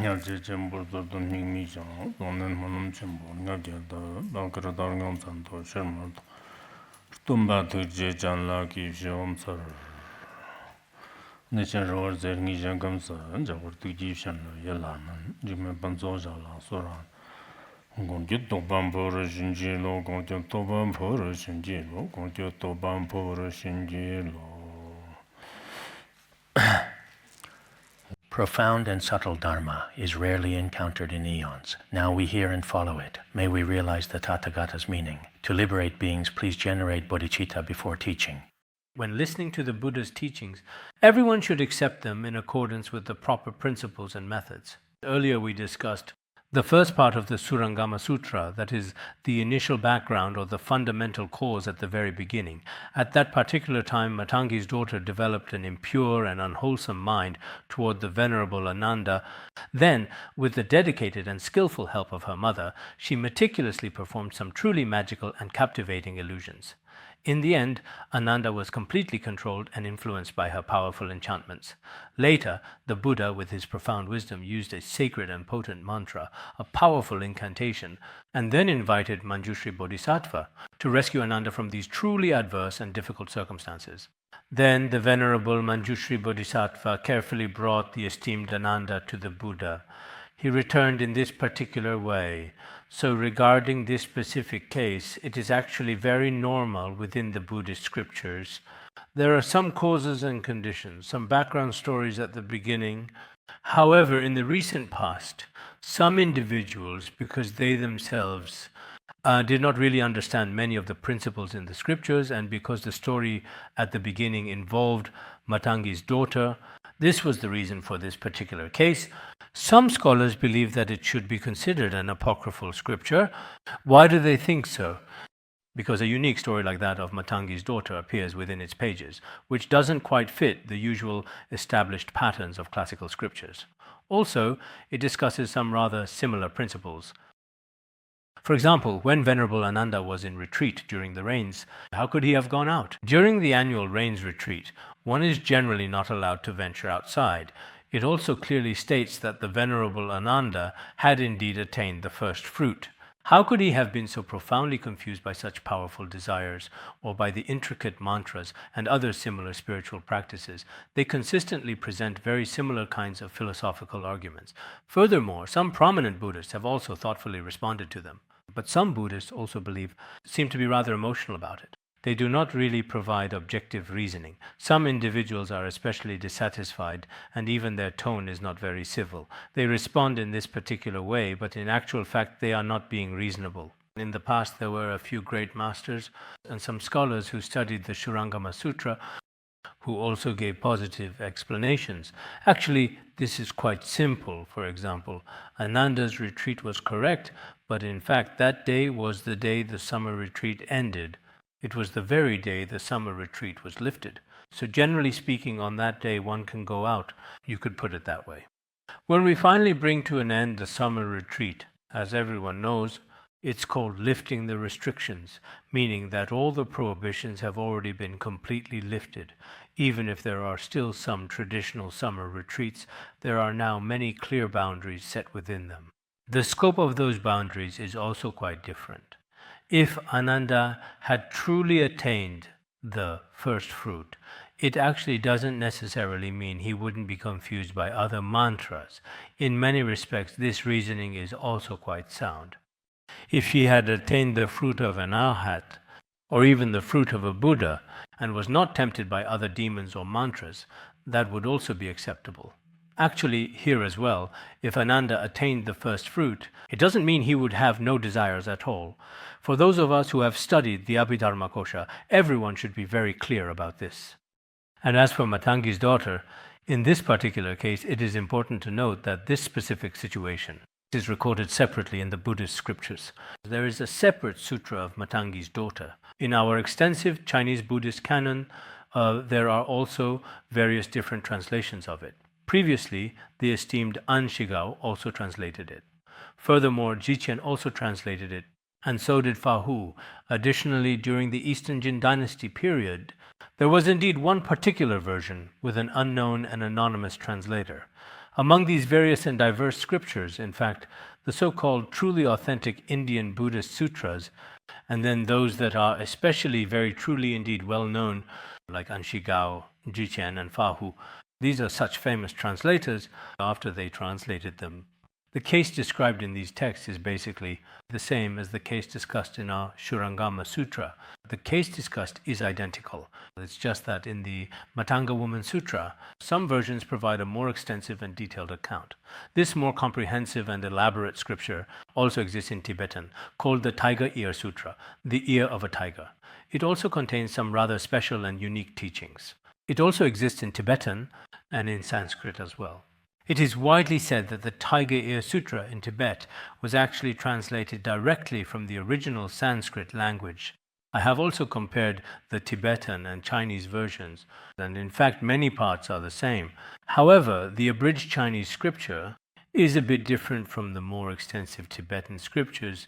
Nyalche chenpo zato nyingmi shang, zonen manam chenpo, nyalche da, dankara darngam santo, sherma to, stumba tukje chanla ki shiom sar, nishan rawar zer ngi shangam sa, jawar tukji shanla yalaman, jime banzo shala soran, gongkyo toban pora shinji lo, gongkyo toban pora shinji lo, gongkyo toban pora shinji lo. Profound and subtle Dharma is rarely encountered in eons. Now we hear and follow it. May we realize the Tathagata's meaning. To liberate beings, please generate bodhicitta before teaching. When listening to the Buddha's teachings, everyone should accept them in accordance with the proper principles and methods. Earlier we discussed the first part of the Shurangama Sutra, that is, the initial background or the fundamental cause at the very beginning. At that particular time, Matangi's daughter developed an impure and unwholesome mind toward the Venerable Ananda. Then, with the dedicated and skillful help of her mother, she meticulously performed some truly magical and captivating illusions. In the end, Ananda was completely controlled and influenced by her powerful enchantments. Later, the Buddha, with his profound wisdom, used a sacred and potent mantra, a powerful incantation, and then invited Manjushri Bodhisattva to rescue Ananda from these truly adverse and difficult circumstances. Then the Venerable Manjushri Bodhisattva carefully brought the esteemed Ananda to the Buddha. He returned in this particular way. So regarding this specific case, it is actually very normal within the Buddhist scriptures. There are some causes and conditions, some background stories at the beginning. However, in the recent past, some individuals, because they themselves did not really understand many of the principles in the scriptures, and because the story at the beginning involved Matangi's daughter, this was the reason for this particular case. Some scholars believe that it should be considered an apocryphal scripture. Why do they think so? Because a unique story like that of Matangi's daughter appears within its pages, which doesn't quite fit the usual established patterns of classical scriptures. Also, it discusses some rather similar principles. For example, when Venerable Ananda was in retreat during the rains, how could he have gone out? During the annual rains retreat, one is generally not allowed to venture outside. It also clearly states that the Venerable Ananda had indeed attained the first fruit. How could he have been so profoundly confused by such powerful desires, or by the intricate mantras and other similar spiritual practices? They consistently present very similar kinds of philosophical arguments. Furthermore, some prominent Buddhists have also thoughtfully responded to them. But some Buddhists also seem to be rather emotional about it. They do not really provide objective reasoning. Some individuals are especially dissatisfied, and even their tone is not very civil. They respond in this particular way, but in actual fact they are not being reasonable. In the past there were a few great masters and some scholars who studied the Shurangama Sutra who also gave positive explanations. Actually, this is quite simple. For example, Ananda's retreat was correct, but in fact that day was the day the summer retreat ended. It was the very day the summer retreat was lifted. So generally speaking, on that day one can go out. You could put it that way. When we finally bring to an end the summer retreat, as everyone knows, it's called lifting the restrictions, meaning that all the prohibitions have already been completely lifted. Even if there are still some traditional summer retreats, there are now many clear boundaries set within them. The scope of those boundaries is also quite different. If Ananda had truly attained the first fruit, it actually doesn't necessarily mean he wouldn't be confused by other mantras. In many respects, this reasoning is also quite sound. If he had attained the fruit of an arhat, or even the fruit of a Buddha, and was not tempted by other demons or mantras, that would also be acceptable. Actually, here as well, if Ananda attained the first fruit, it doesn't mean he would have no desires at all. For those of us who have studied the Abhidharmakosha, everyone should be very clear about this. And as for Matangi's daughter, in this particular case, it is important to note that this specific situation is recorded separately in the Buddhist scriptures. There is a separate sutra of Matangi's daughter. In our extensive Chinese Buddhist canon, there are also various different translations of it. Previously, the esteemed An Shigao also translated it. Furthermore, Jiqian also translated it, and so did Fa Hu. Additionally, during the Eastern Jin dynasty period, there was indeed one particular version with an unknown and anonymous translator. Among these various and diverse scriptures, in fact, the so-called truly authentic Indian Buddhist sutras, and then those that are especially very truly indeed well known, like Anshigao, Jichen, and Fahu, these are such famous translators after they translated them. The case described in these texts is basically the same as the case discussed in our Shurangama Sutra. The case discussed is identical. It's just that in the Matanga Woman Sutra, some versions provide a more extensive and detailed account. This more comprehensive and elaborate scripture also exists in Tibetan, called the Tiger Ear Sutra, the ear of a tiger. It also contains some rather special and unique teachings. It also exists in Tibetan and in Sanskrit as well. It is widely said that the Tiger Ear Sutra in Tibet was actually translated directly from the original Sanskrit language. I have also compared the Tibetan and Chinese versions, and in fact many parts are the same. However, the abridged Chinese scripture is a bit different from the more extensive Tibetan scriptures,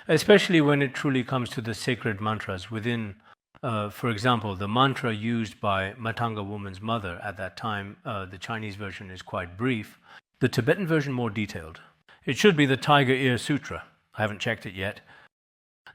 especially when it truly comes to the sacred mantras within. For example, the mantra used by Matanga Woman's mother at that time, the Chinese version is quite brief, the Tibetan version more detailed. It should be the Tiger Ear Sutra. I haven't checked it yet.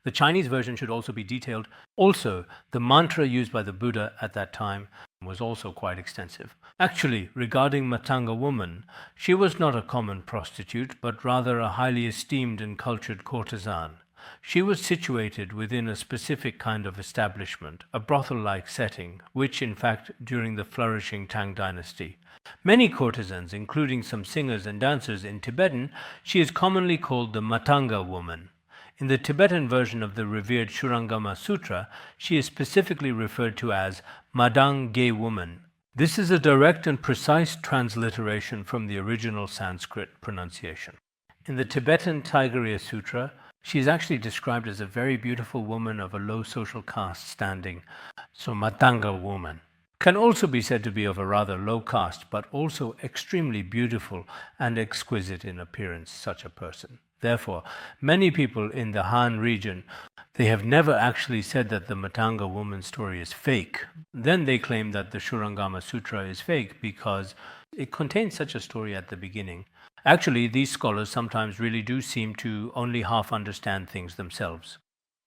The Chinese version should also be detailed. Also, the mantra used by the Buddha at that time was also quite extensive. Actually, regarding Matanga Woman, she was not a common prostitute, but rather a highly esteemed and cultured courtesan. She was situated within a specific kind of establishment, a brothel-like setting, which, in fact, during the flourishing Tang dynasty. Many courtesans, including some singers and dancers in Tibetan, she is commonly called the Matanga Woman. In the Tibetan version of the revered Shurangama Sutra, she is specifically referred to as Madang Gay Woman. This is a direct and precise transliteration from the original Sanskrit pronunciation. In the Tibetan Tiger Ear Sutra, she is actually described as a very beautiful woman of a low social caste standing, so Matanga Woman. Can also be said to be of a rather low caste, but also extremely beautiful and exquisite in appearance, such a person. Therefore, many people in the Han region, they have never actually said that the Matanga Woman story is fake. Then they claim that the Shurangama Sutra is fake because it contains such a story at the beginning. Actually, these scholars sometimes really do seem to only half understand things themselves.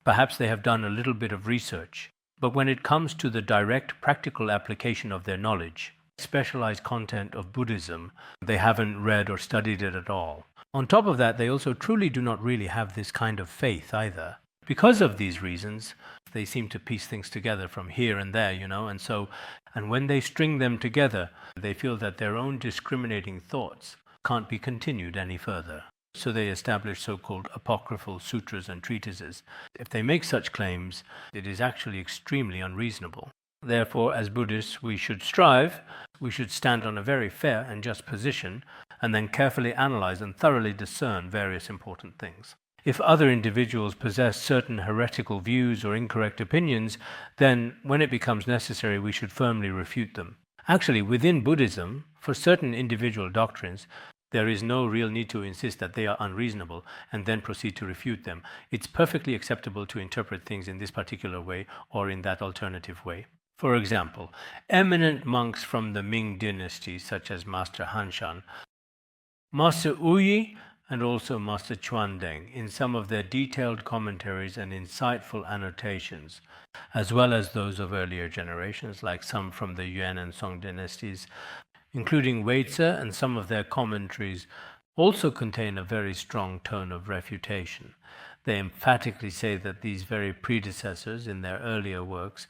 Perhaps they have done a little bit of research, but when it comes to the direct practical application of their knowledge, specialized content of Buddhism, they haven't read or studied it at all. On top of that, they also truly do not really have this kind of faith either. Because of these reasons, they seem to piece things together from here and there, and when they string them together, they feel that their own discriminating thoughts can't be continued any further. So they establish so-called apocryphal sutras and treatises. If they make such claims, it is actually extremely unreasonable. Therefore, as Buddhists, we should stand on a very fair and just position, and then carefully analyze and thoroughly discern various important things. If other individuals possess certain heretical views or incorrect opinions, then when it becomes necessary, we should firmly refute them. Actually, within Buddhism, for certain individual doctrines, there is no real need to insist that they are unreasonable and then proceed to refute them. It's perfectly acceptable to interpret things in this particular way or in that alternative way. For example, eminent monks from the Ming dynasty, such as Master Hanshan, Master Uyi, and also Master Chuandeng, in some of their detailed commentaries and insightful annotations, as well as those of earlier generations, like some from the Yuan and Song dynasties, including Weizi, and some of their commentaries also contain a very strong tone of refutation. They emphatically say that these very predecessors in their earlier works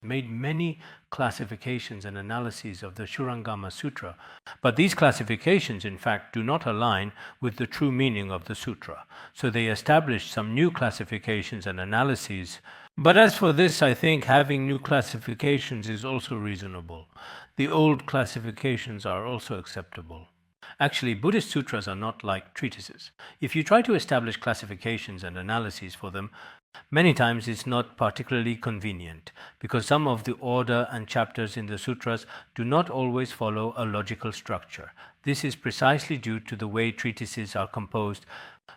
made many classifications and analyses of the Shurangama Sutra, but these classifications, in fact, do not align with the true meaning of the sutra. So they established some new classifications and analyses. But as for this, I think having new classifications is also reasonable. The old classifications are also acceptable. Actually, Buddhist sutras are not like treatises. If you try to establish classifications and analyses for them, many times it's not particularly convenient, because some of the order and chapters in the sutras do not always follow a logical structure. This is precisely due to the way treatises are composed.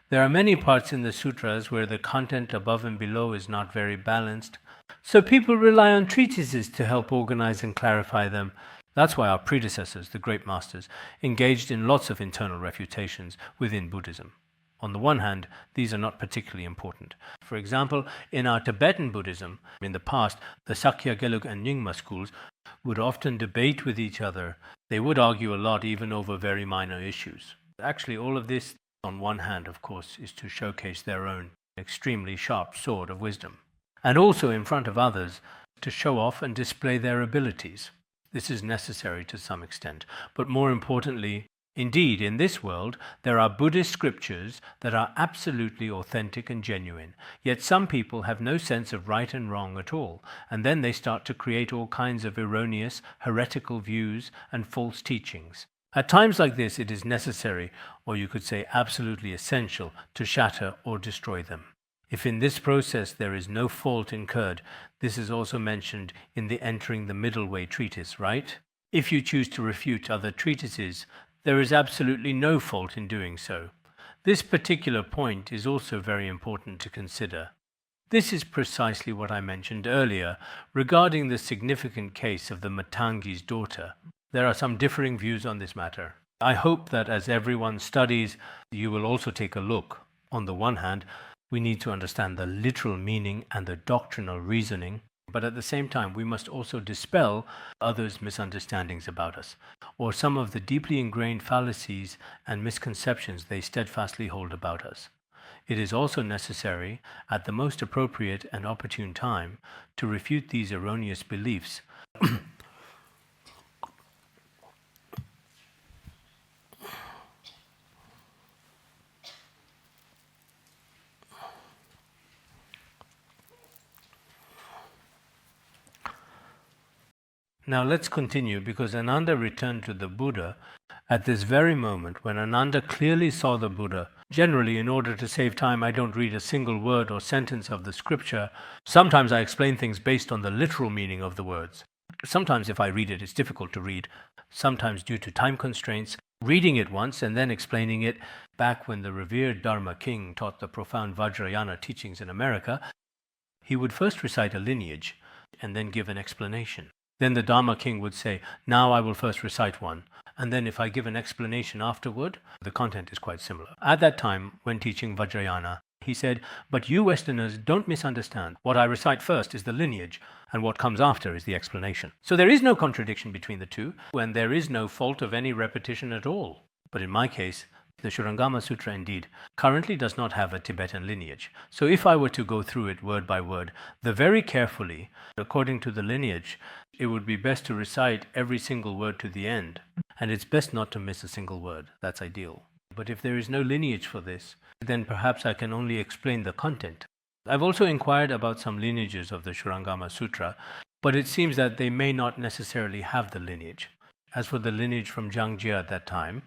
There are many parts in the sutras where the content above and below is not very balanced, so people rely on treatises to help organize and clarify them. That's why our predecessors, the great masters, engaged in lots of internal refutations within Buddhism. On the one hand, these are not particularly important. For example, in our Tibetan Buddhism, in the past, the Sakya, Gelug, and Nyingma schools would often debate with each other. They would argue a lot, even over very minor issues. Actually, all of this, on one hand, of course, is to showcase their own extremely sharp sword of wisdom, and also in front of others to show off and display their abilities. This is necessary to some extent, but more importantly, indeed, in this world, there are Buddhist scriptures that are absolutely authentic and genuine, yet some people have no sense of right and wrong at all, and then they start to create all kinds of erroneous, heretical views and false teachings. At times like this, it is necessary, or you could say absolutely essential, to shatter or destroy them. If in this process there is no fault incurred, this is also mentioned in the Entering the Middle Way treatise, right? If you choose to refute other treatises, there is absolutely no fault in doing so. This particular point is also very important to consider. This is precisely what I mentioned earlier regarding the significant case of the Matangi's daughter. There are some differing views on this matter. I hope that as everyone studies, you will also take a look. On the one hand, we need to understand the literal meaning and the doctrinal reasoning, but at the same time, we must also dispel others' misunderstandings about us, or some of the deeply ingrained fallacies and misconceptions they steadfastly hold about us. It is also necessary, at the most appropriate and opportune time, to refute these erroneous beliefs. Now let's continue, because Ananda returned to the Buddha at this very moment when Ananda clearly saw the Buddha. Generally, in order to save time, I don't read a single word or sentence of the scripture. Sometimes I explain things based on the literal meaning of the words. Sometimes if I read it, it's difficult to read. Sometimes due to time constraints, reading it once and then explaining it. Back when the revered Dharma king taught the profound Vajrayana teachings in America, he would first recite a lineage and then give an explanation. Then the Dharma king would say, now I will first recite one, and then if I give an explanation afterward, the content is quite similar. At that time, when teaching Vajrayana, he said, but you Westerners don't misunderstand. What I recite first is the lineage, and what comes after is the explanation. So there is no contradiction between the two, and there is no fault of any repetition at all. But in my case, the Shurangama Sutra indeed currently does not have a Tibetan lineage. So if I were to go through it word by word, very carefully, according to the lineage, it would be best to recite every single word to the end. And it's best not to miss a single word. That's ideal. But if there is no lineage for this, then perhaps I can only explain the content. I've also inquired about some lineages of the Shurangama Sutra, but it seems that they may not necessarily have the lineage. As for the lineage from Zhangjie at that time,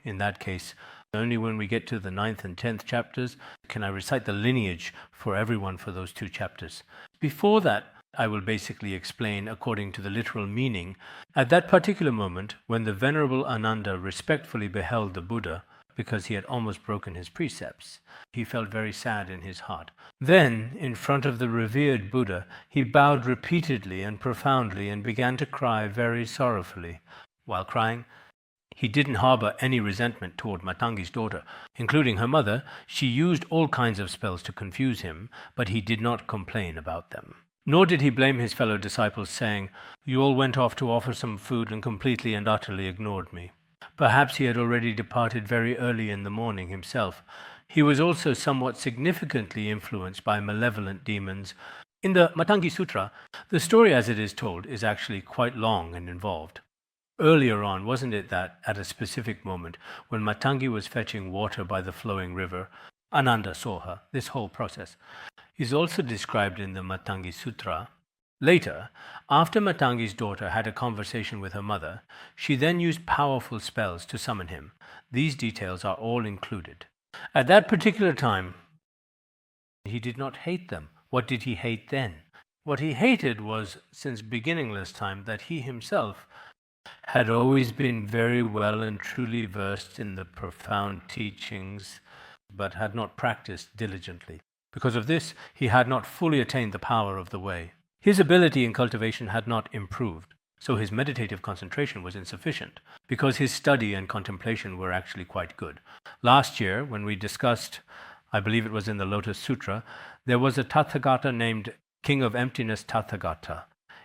in that case, only when we get to the 9th and 10th chapters can I recite the lineage for everyone for those 2 chapters. Before that, I will basically explain according to the literal meaning. At that particular moment, when the Venerable Ananda respectfully beheld the Buddha, because he had almost broken his precepts, he felt very sad in his heart. Then, in front of the revered Buddha, he bowed repeatedly and profoundly and began to cry very sorrowfully. While crying, he didn't harbor any resentment toward Matangi's daughter, including her mother. She used all kinds of spells to confuse him, but he did not complain about them. Nor did he blame his fellow disciples, saying, you all went off to offer some food and completely and utterly ignored me. Perhaps he had already departed very early in the morning himself. He was also somewhat significantly influenced by malevolent demons. In the Matangi Sutra, the story as it is told is actually quite long and involved. Earlier on, wasn't it that at a specific moment, when Matangi was fetching water by the flowing river, Ananda saw her? This whole process is also described in the Matangi Sutra. Later, after Matangi's daughter had a conversation with her mother, she then used powerful spells to summon him. These details are all included. At that particular time, he did not hate them. What did he hate then? What he hated was, since beginningless time, that he himself had always been very well and truly versed in the profound teachings, but had not practiced diligently. Because of this, he had not fully attained the power of the way. His ability in cultivation had not improved. so his meditative concentration was insufficient, because his study and contemplation were actually quite good. Last year, when we discussed, I believe it was in the Lotus Sutra, there was a Tathagata named King of Emptiness Tathagata.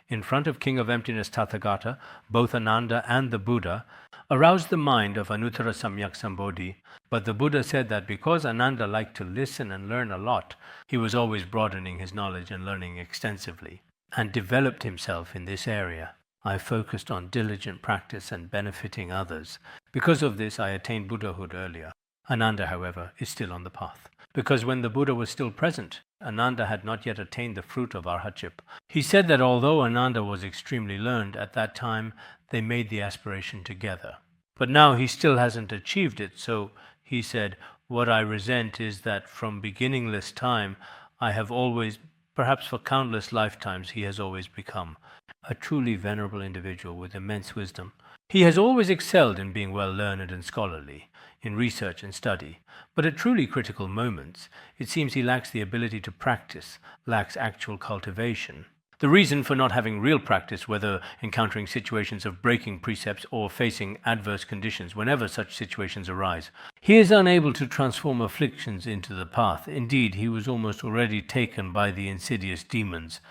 In front of King of Emptiness Tathagata, both Ananda and the Buddha aroused the mind of Anuttara Samyak Sambodhi, but the Buddha said that because Ananda liked to listen and learn a lot, he was always broadening his knowledge and learning extensively, and developed himself in this area. I focused on diligent practice and benefiting others. Because of this, I attained Buddhahood earlier. Ananda, however, is still on the path, because when the Buddha was still present, Ananda had not yet attained the fruit of arhatship. He said that although Ananda was extremely learned at that time, they made the aspiration together. But now he still hasn't achieved it, so he said, "What I resent is that from beginningless time, I have always, perhaps for countless lifetimes, he has always become a truly venerable individual with immense wisdom. He has always excelled in being well learned and scholarly, in research and study, but at truly critical moments, it seems he lacks the ability to practice, lacks actual cultivation. The reason for not having real practice, whether encountering situations of breaking precepts or facing adverse conditions whenever such situations arise, he is unable to transform afflictions into the path. Indeed, he was almost already taken by the insidious demons,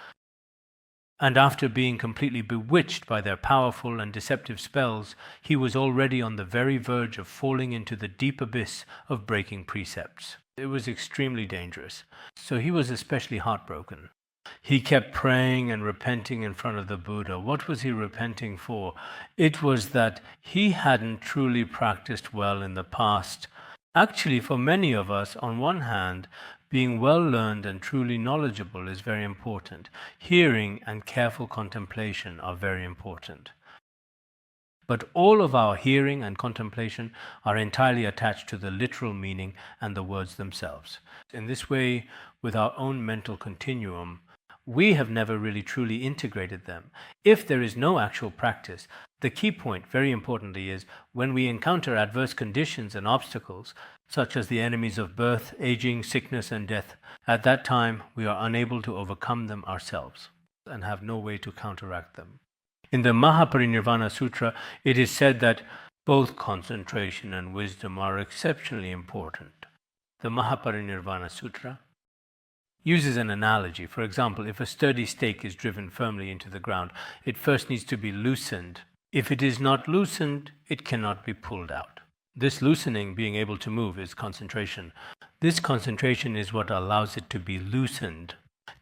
and after being completely bewitched by their powerful and deceptive spells, he was already on the very verge of falling into the deep abyss of breaking precepts. It was extremely dangerous, so he was especially heartbroken. He kept praying and repenting in front of the Buddha. What was he repenting for? It was that he hadn't truly practiced well in the past. Actually, for many of us, on one hand, being well learned and truly knowledgeable is very important. Hearing and careful contemplation are very important. But all of our hearing and contemplation are entirely attached to the literal meaning and the words themselves. In this way, with our own mental continuum, we have never really truly integrated them. If there is no actual practice, the key point, very importantly, is when we encounter adverse conditions and obstacles, such as the enemies of birth, aging, sickness, and death, at that time we are unable to overcome them ourselves and have no way to counteract them. In the Mahaparinirvana Sutra, it is said that both concentration and wisdom are exceptionally important. The Mahaparinirvana Sutra uses an analogy. For example, if a sturdy stake is driven firmly into the ground, it first needs to be loosened. If it is not loosened, it cannot be pulled out. This loosening, being able to move, is concentration. This concentration is what allows it to be loosened.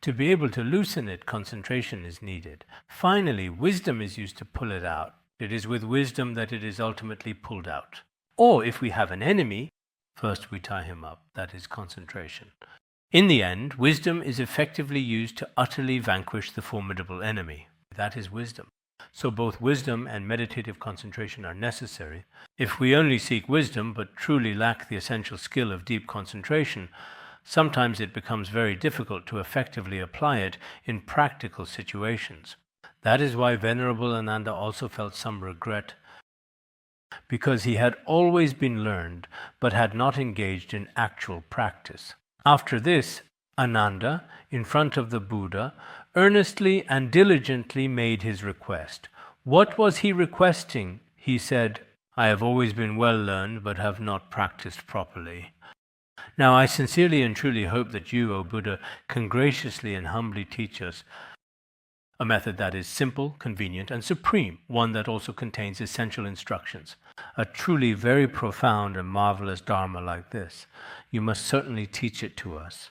To be able to loosen it, concentration is needed. Finally, wisdom is used to pull it out. It is with wisdom that it is ultimately pulled out. Or if we have an enemy, first we tie him up. That is concentration. In the end, wisdom is effectively used to utterly vanquish the formidable enemy. That is wisdom. So both wisdom and meditative concentration are necessary. If we only seek wisdom but truly lack the essential skill of deep concentration, sometimes it becomes very difficult to effectively apply it in practical situations. That is why Venerable Ananda also felt some regret, because he had always been learned but had not engaged in actual practice. After this, Ananda, in front of the Buddha, earnestly and diligently made his request. What was he requesting? He said, "I have always been well learned, but have not practiced properly." Now, I sincerely and truly hope that you, O Buddha, can graciously and humbly teach us a method that is simple, convenient, and supreme, one that also contains essential instructions. A truly very profound and marvelous Dharma like this. You must certainly teach it to us.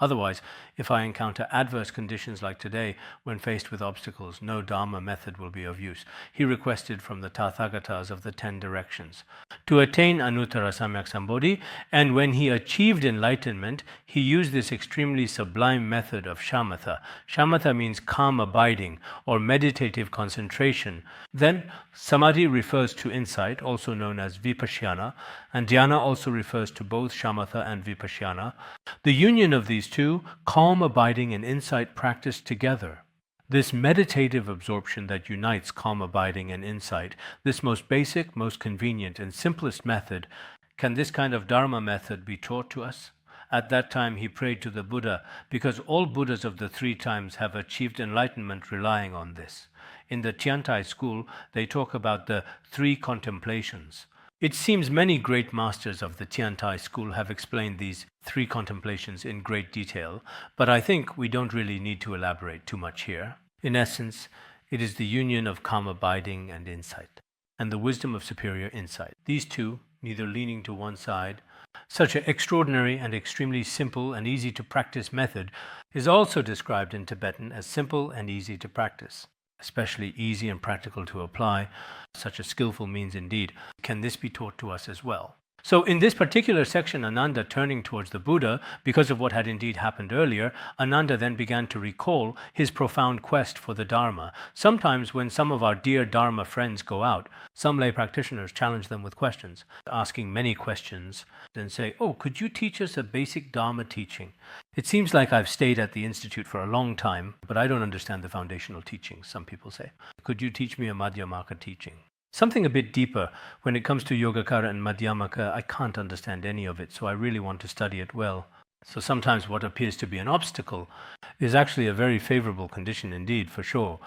Otherwise, if I encounter adverse conditions like today, when faced with obstacles, no Dharma method will be of use. He requested from the Tathagatas of the 10 directions to attain Anuttara Samyak Sambodhi, and when he achieved enlightenment, he used this extremely sublime method of shamatha. Shamatha means calm abiding or meditative concentration. Then samadhi refers to insight, also known as vipassana, and dhyana also refers to both shamatha and vipassana. The union of these two, calm abiding and insight, practiced together. This meditative absorption that unites calm abiding and insight, this most basic, most convenient, and simplest method, can this kind of Dharma method be taught to us? At that time he prayed to the Buddha, because all Buddhas of the 3 times have achieved enlightenment relying on this. In the Tiantai school, they talk about the 3 contemplations. It seems many great masters of the Tiantai school have explained these 3 contemplations in great detail, but I think we don't really need to elaborate too much here. In essence, it is the union of calm abiding and insight, and the wisdom of superior insight. These two, neither leaning to one side. Such an extraordinary and extremely simple and easy to practice method is also described in Tibetan as simple and easy to practice, especially easy and practical to apply. Such a skillful means indeed. Can this be taught to us as well? So in this particular section, Ananda turning towards the Buddha, because of what had indeed happened earlier, Ananda then began to recall his profound quest for the Dharma. Sometimes when some of our dear Dharma friends go out, some lay practitioners challenge them with questions, asking many questions, and say, "Oh, could you teach us a basic Dharma teaching? It seems like I've stayed at the Institute for a long time, but I don't understand the foundational teachings," some people say. "Could you teach me a Madhyamaka teaching? Something a bit deeper. When it comes to Yogacara and Madhyamaka, I can't understand any of it, so I really want to study it well." So sometimes what appears to be an obstacle is actually a very favorable condition indeed, for sure.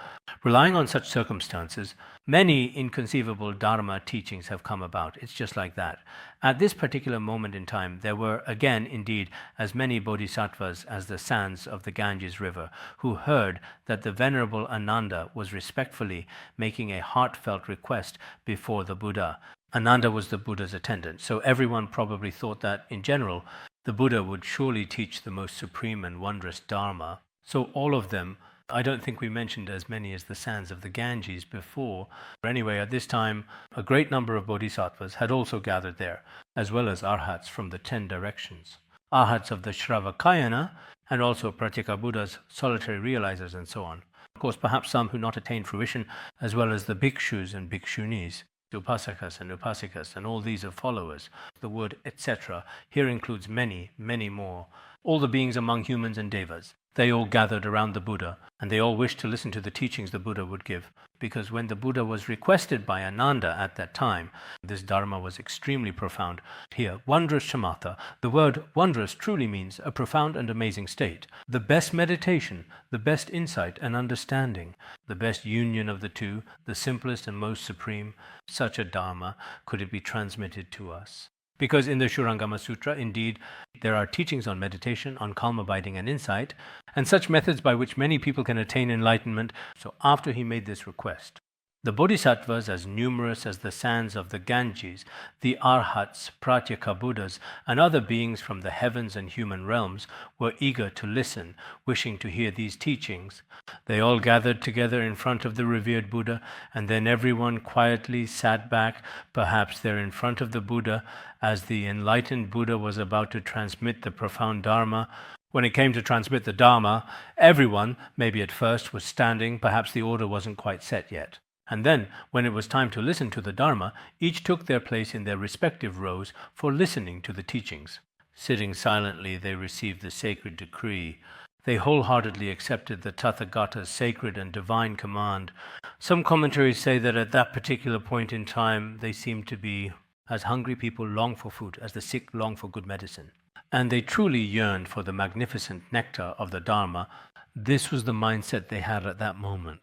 Relying on such circumstances, many inconceivable Dharma teachings have come about. It's just like that. At this particular moment in time, there were again, indeed, as many bodhisattvas as the sands of the Ganges River who heard that the Venerable Ananda was respectfully making a heartfelt request before the Buddha. Ananda was the Buddha's attendant, so everyone probably thought that, in general, the Buddha would surely teach the most supreme and wondrous Dharma. So all of them, I don't think we mentioned as many as the sands of the Ganges before. Anyway, at this time, a great number of bodhisattvas had also gathered there, as well as arhats from the 10 directions. Arhats of the Shravakayana, and also Pratyeka Buddhas, solitary realizers, and so on. Of course, perhaps some who not attained fruition, as well as the bhikshus and bhikshunis. Upasakas and upasikas, and all these are followers. The word etc. here includes many, many more. All the beings among humans and devas. They all gathered around the Buddha, and they all wished to listen to the teachings the Buddha would give, because when the Buddha was requested by Ananda at that time, this Dharma was extremely profound. Here, wondrous shamatha, the word wondrous truly means a profound and amazing state. The best meditation, the best insight and understanding, the best union of the two, the simplest and most supreme, such a Dharma could it be transmitted to us. Because in the Shurangama Sutra, indeed, there are teachings on meditation, on calm abiding and insight, and such methods by which many people can attain enlightenment. So after he made this request, the bodhisattvas, as numerous as the sands of the Ganges, the arhats, pratyeka Buddhas, and other beings from the heavens and human realms were eager to listen, wishing to hear these teachings. They all gathered together in front of the revered Buddha, and then everyone quietly sat back, perhaps there in front of the Buddha, as the enlightened Buddha was about to transmit the profound Dharma. When it came to transmit the Dharma, everyone, maybe at first, was standing, perhaps the order wasn't quite set yet. And then, when it was time to listen to the Dharma, each took their place in their respective rows for listening to the teachings. Sitting silently, they received the sacred decree. They wholeheartedly accepted the Tathagata's sacred and divine command. Some commentaries say that at that particular point in time, they seemed to be as hungry people long for food as the sick long for good medicine. And they truly yearned for the magnificent nectar of the Dharma. This was the mindset they had at that moment.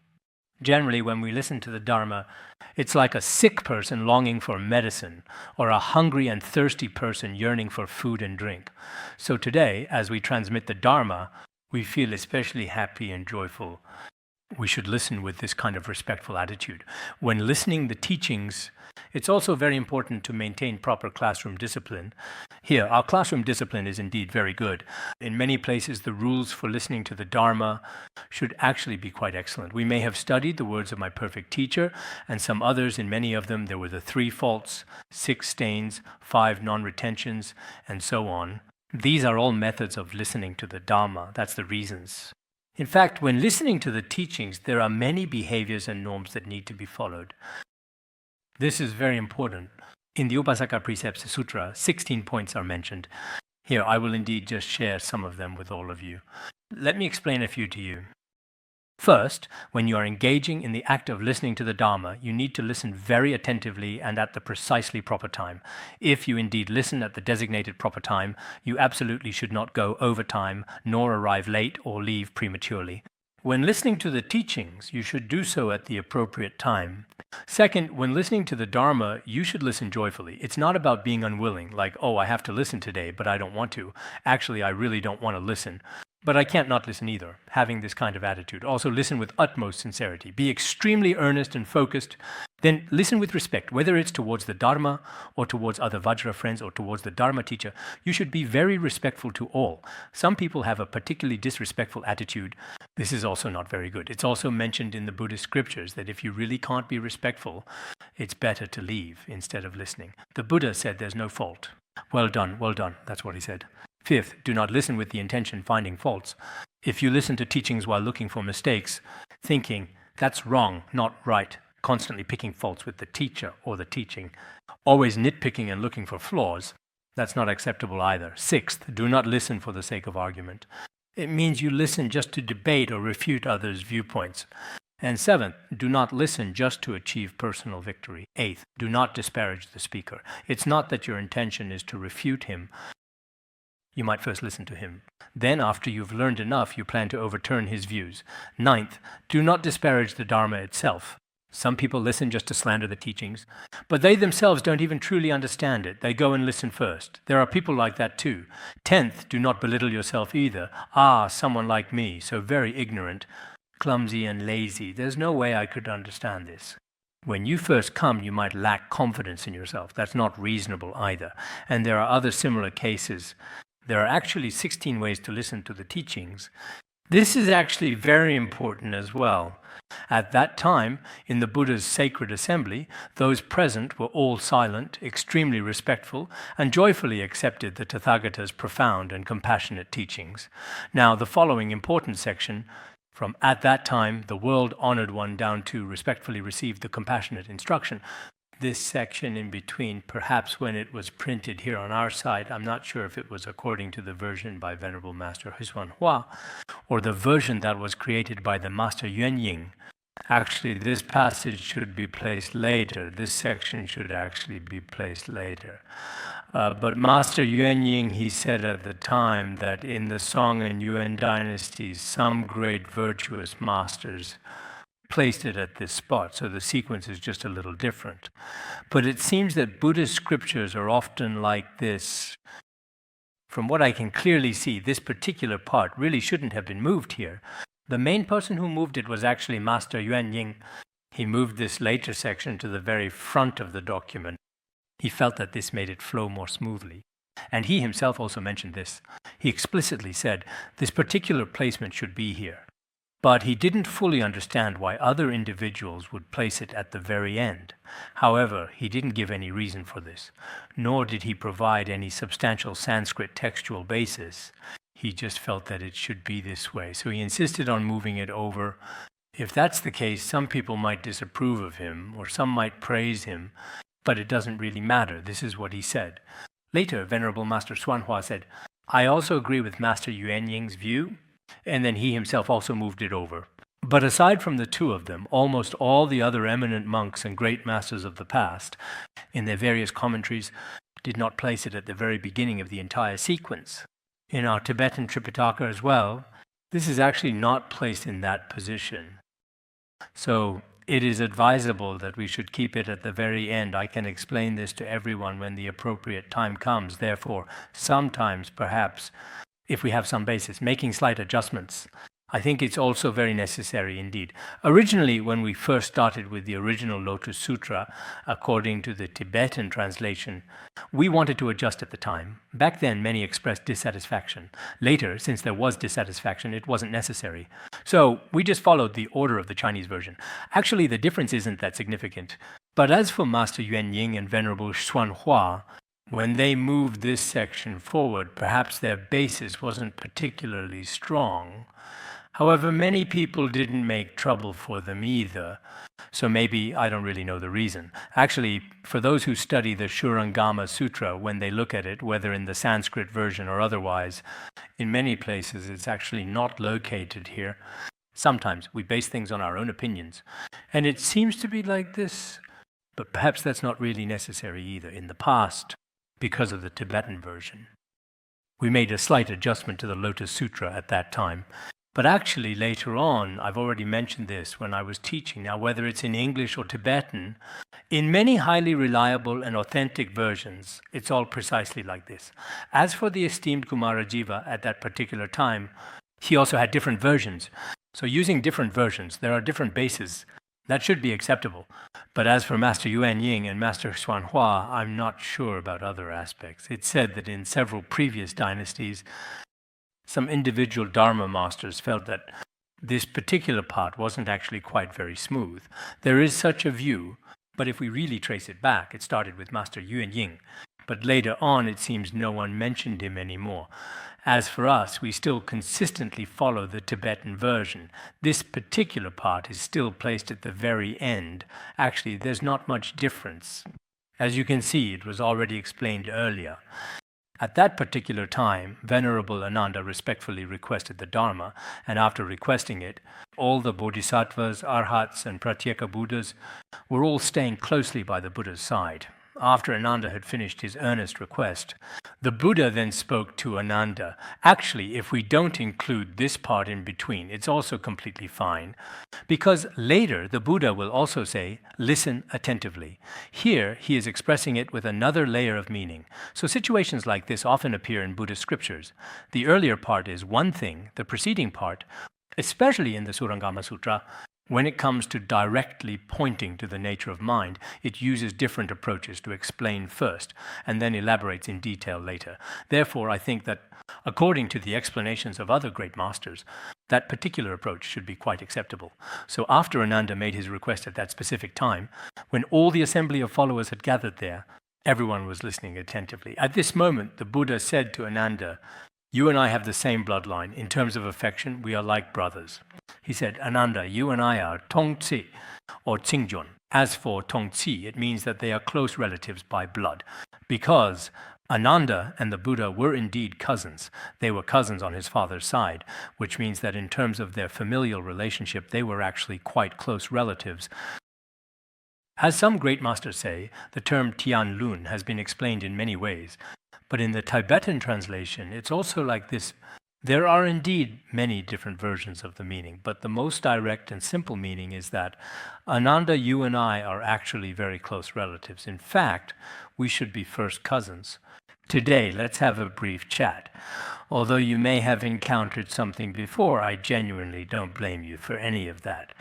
Generally, when we listen to the Dharma, it's like a sick person longing for medicine, or a hungry and thirsty person yearning for food and drink. So today, as we transmit the Dharma, we feel especially happy and joyful. We should listen with this kind of respectful attitude. When listening the teachings, it's also very important to maintain proper classroom discipline. Here, our classroom discipline is indeed very good. In many places, the rules for listening to the Dharma should actually be quite excellent. We may have studied the words of my perfect teacher, and some others, in many of them, there were the 3 faults, 6 stains, 5 non-retentions, and so on. These are all methods of listening to the Dharma. That's the reasons. In fact, when listening to the teachings, there are many behaviors and norms that need to be followed. This is very important. In the Upasaka Precepts Sutra, 16 points are mentioned. Here, I will indeed just share some of them with all of you. Let me explain a few to you. First, when you are engaging in the act of listening to the Dharma, you need to listen very attentively and at the precisely proper time. If you indeed listen at the designated proper time, you absolutely should not go over time, nor arrive late or leave prematurely. When listening to the teachings, you should do so at the appropriate time. Second, when listening to the Dharma, you should listen joyfully. It's not about being unwilling, like, oh, I have to listen today, but I don't want to. Actually, I really don't want to listen. But I can't not listen either, having this kind of attitude. Also, listen with utmost sincerity. Be extremely earnest and focused. Then listen with respect, whether it's towards the Dharma or towards other Vajra friends or towards the Dharma teacher. You should be very respectful to all. Some people have a particularly disrespectful attitude. This is also not very good. It's also mentioned in the Buddhist scriptures that if you really can't be respectful, it's better to leave instead of listening. The Buddha said there's no fault. Well done, that's what he said. Fifth, do not listen with the intention finding faults. If you listen to teachings while looking for mistakes, thinking, that's wrong, not right, constantly picking faults with the teacher or the teaching, always nitpicking and looking for flaws, that's not acceptable either. Sixth, do not listen for the sake of argument. It means you listen just to debate or refute others' viewpoints. And seventh, do not listen just to achieve personal victory. Eighth, do not disparage the speaker. It's not that your intention is to refute him. You might first listen to him. Then, after you've learned enough, you plan to overturn his views. Ninth, do not disparage the Dharma itself. Some people listen just to slander the teachings, but they themselves don't even truly understand it. They go and listen first. There are people like that too. 10th, do not belittle yourself either. Someone like me, so very ignorant, clumsy and lazy. There's no way I could understand this. When you first come, you might lack confidence in yourself. That's not reasonable either. And there are other similar cases. There are actually 16 ways to listen to the teachings. This is actually very important as well. At that time, in the Buddha's sacred assembly, those present were all silent, extremely respectful, and joyfully accepted the Tathagata's profound and compassionate teachings. Now, the following important section, from at that time, the world-honored one down to respectfully received the compassionate instruction. This section in between, perhaps when it was printed here on our side, I'm not sure if it was according to the version by Venerable Master Huisuan Hua, or the version that was created by the Master Yuan Ying. Actually, this passage should be placed later. This section should actually be placed later. But Master Yuan Ying, he said at the time that in the Song and Yuan dynasties, some great virtuous masters placed it at this spot, so the sequence is just a little different. But it seems that Buddhist scriptures are often like this. From what I can clearly see, this particular part really shouldn't have been moved here. The main person who moved it was actually Master Yuan Ying. He moved this later section to the very front of the document. He felt that this made it flow more smoothly. And he himself also mentioned this. He explicitly said, this particular placement should be here. But he didn't fully understand why other individuals would place it at the very end. However, he didn't give any reason for this, nor did he provide any substantial Sanskrit textual basis. He just felt that it should be this way, so he insisted on moving it over. If that's the case, some people might disapprove of him, or some might praise him, but it doesn't really matter. This is what he said. Later, Venerable Master Xuanhua said, I also agree with Master Yuan Ying's view, and then he himself also moved it over. But aside from the two of them, almost all the other eminent monks and great masters of the past, in their various commentaries, did not place it at the very beginning of the entire sequence. In our Tibetan Tripitaka as well, this is actually not placed in that position. So it is advisable that we should keep it at the very end. I can explain this to everyone when the appropriate time comes. Therefore, sometimes, perhaps, if we have some basis, making slight adjustments. I think it's also very necessary indeed. Originally, when we first started with the original Lotus Sutra, according to the Tibetan translation, we wanted to adjust at the time. Back then, many expressed dissatisfaction. Later, since there was dissatisfaction, it wasn't necessary. So we just followed the order of the Chinese version. Actually, the difference isn't that significant. But as for Master Yuan Ying and Venerable Xuanhua, when they moved this section forward, perhaps their basis wasn't particularly strong. However, many people didn't make trouble for them either, so maybe I don't really know the reason. Actually, for those who study the Shurangama Sutra, when they look at it, whether in the Sanskrit version or otherwise, in many places it's actually not located here. Sometimes we base things on our own opinions, and it seems to be like this, but perhaps that's not really necessary either in the past, because of the Tibetan version. We made a slight adjustment to the Lotus Sutra at that time, But actually, later on, I've already mentioned this when I was teaching. Now, whether it's in English or Tibetan, in many highly reliable and authentic versions, it's all precisely like this. As for the esteemed Kumarajiva at that particular time, he also had different versions. So using different versions, there are different bases. That should be acceptable. But as for Master Yuan Ying and Master Xuanhua, I'm not sure about other aspects. It's said that in several previous dynasties, some individual Dharma masters felt that this particular part wasn't actually quite very smooth. There is such a view, but if we really trace it back, it started with Master Yuan Ying. But later on, it seems no one mentioned him anymore. As for us, we still consistently follow the Tibetan version. This particular part is still placed at the very end. Actually, there's not much difference. As you can see, it was already explained earlier. At that particular time, Venerable Ananda respectfully requested the Dharma, and after requesting it, all the Bodhisattvas, Arhats, and Pratyeka Buddhas were all staying closely by the Buddha's side. After Ananda had finished his earnest request, the Buddha then spoke to Ananda. Actually, if we don't include this part in between, it's also completely fine, because later the Buddha will also say, listen attentively. Here, he is expressing it with another layer of meaning. So situations like this often appear in Buddhist scriptures. The earlier part is one thing, the preceding part, especially in the Shurangama Sutra, when it comes to directly pointing to the nature of mind, it uses different approaches to explain first and then elaborates in detail later. Therefore, I think that according to the explanations of other great masters, that particular approach should be quite acceptable. So after Ananda made his request at that specific time, when all the assembly of followers had gathered there, everyone was listening attentively. At this moment, the Buddha said to Ananda, you and I have the same bloodline. In terms of affection, we are like brothers. He said, Ananda, you and I are Tongci or Qingjon. As for Tongci, it means that they are close relatives by blood. Because Ananda and the Buddha were indeed cousins. They were cousins on his father's side, which means that in terms of their familial relationship, they were actually quite close relatives. As some great masters say, the term Tian Lun has been explained in many ways. But in the Tibetan translation, it's also like this. There are indeed many different versions of the meaning, but the most direct and simple meaning is that Ananda, you and I are actually very close relatives. In fact, we should be first cousins. Today, let's have a brief chat. Although you may have encountered something before, I genuinely don't blame you for any of that.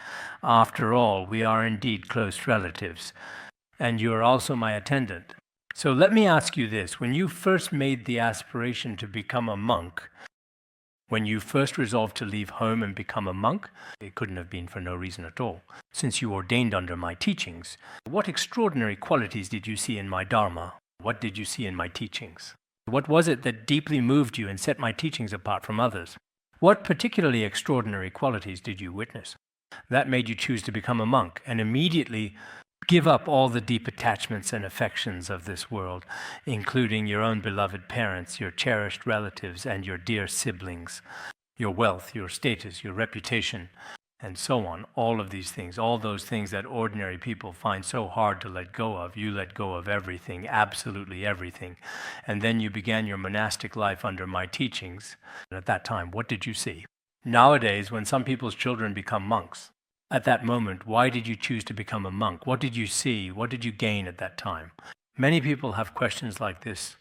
After all, we are indeed close relatives, and you are also my attendant. So let me ask you this. When you first made the aspiration to become a monk, when you first resolved to leave home and become a monk, it couldn't have been for no reason at all. Since you ordained under my teachings, what extraordinary qualities did you see in my Dharma? What did you see in my teachings? What was it that deeply moved you and set my teachings apart from others? What particularly extraordinary qualities did you witness that made you choose to become a monk and immediately give up all the deep attachments and affections of this world, including your own beloved parents, your cherished relatives, and your dear siblings, your wealth, your status, your reputation, and so on? All of these things, all those things that ordinary people find so hard to let go of, you let go of everything, absolutely everything. And then you began your monastic life under my teachings. And at that time, what did you see? Nowadays, when some people's children become monks, at that moment, why did you choose to become a monk? What did you see? What did you gain at that time? Many people have questions like this.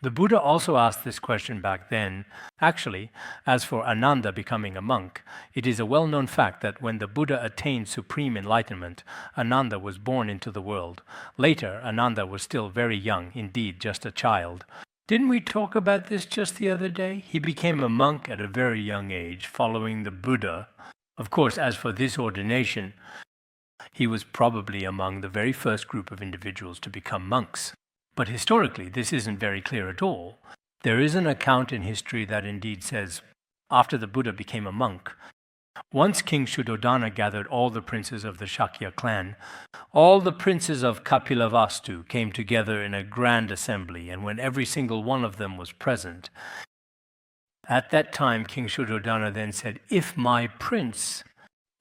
The Buddha also asked this question back then. Actually, as for Ananda becoming a monk, it is a well-known fact that when the Buddha attained supreme enlightenment, Ananda was born into the world. Later, Ananda was still very young, indeed just a child. Didn't we talk about this just the other day? He became a monk at a very young age, following the Buddha. Of course, as for this ordination, he was probably among the very first group of individuals to become monks. But historically, this isn't very clear at all. There is an account in history that indeed says, after the Buddha became a monk, once King Shuddhodana gathered all the princes of the Shakya clan, all the princes of Kapilavastu came together in a grand assembly, and when every single one of them was present, at that time, King Shuddhodana then said, if my prince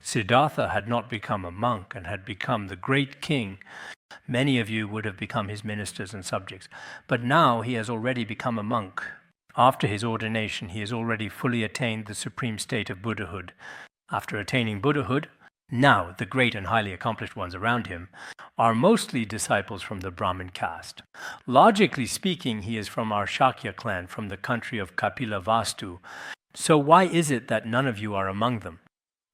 Siddhartha had not become a monk and had become the great king, many of you would have become his ministers and subjects. But now he has already become a monk. After his ordination, he has already fully attained the supreme state of Buddhahood. After attaining Buddhahood, now the great and highly accomplished ones around him are mostly disciples from the Brahmin caste. Logically speaking, he is from our Shakya clan, from the country of Kapilavastu. So why is it that none of you are among them?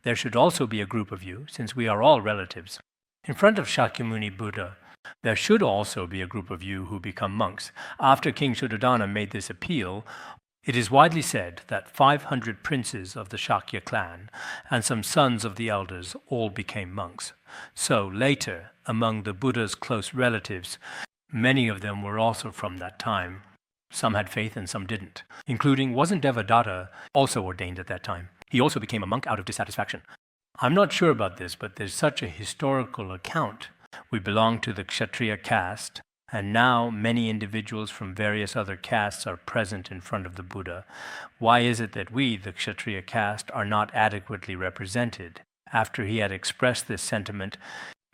There should also be a group of you, since we are all relatives. In front of Shakyamuni Buddha, there should also be a group of you who become monks. After King Shuddhadana made this appeal, it is widely said that 500 princes of the Shakya clan and some sons of the elders all became monks. So later, among the Buddha's close relatives, many of them were also from that time. Some had faith and some didn't, including, wasn't Devadatta also ordained at that time? He also became a monk out of dissatisfaction. I'm not sure about this, but there's such a historical account. We belong to the Kshatriya caste, and now many individuals from various other castes are present in front of the Buddha. Why is it that we, the Kshatriya caste, are not adequately represented? After he had expressed this sentiment,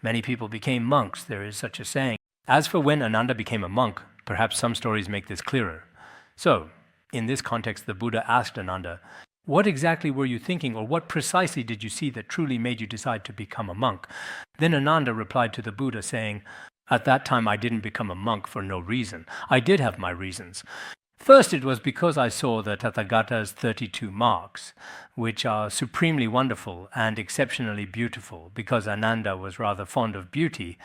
many people became monks. There is such a saying. As for when Ananda became a monk, perhaps some stories make this clearer. So, in this context, the Buddha asked Ananda, what exactly were you thinking, or what precisely did you see that truly made you decide to become a monk? Then Ananda replied to the Buddha saying, at that time I didn't become a monk for no reason. I did have my reasons. First, it was because I saw the Tathagata's 32 marks, which are supremely wonderful and exceptionally beautiful. Because Ananda was rather fond of beauty,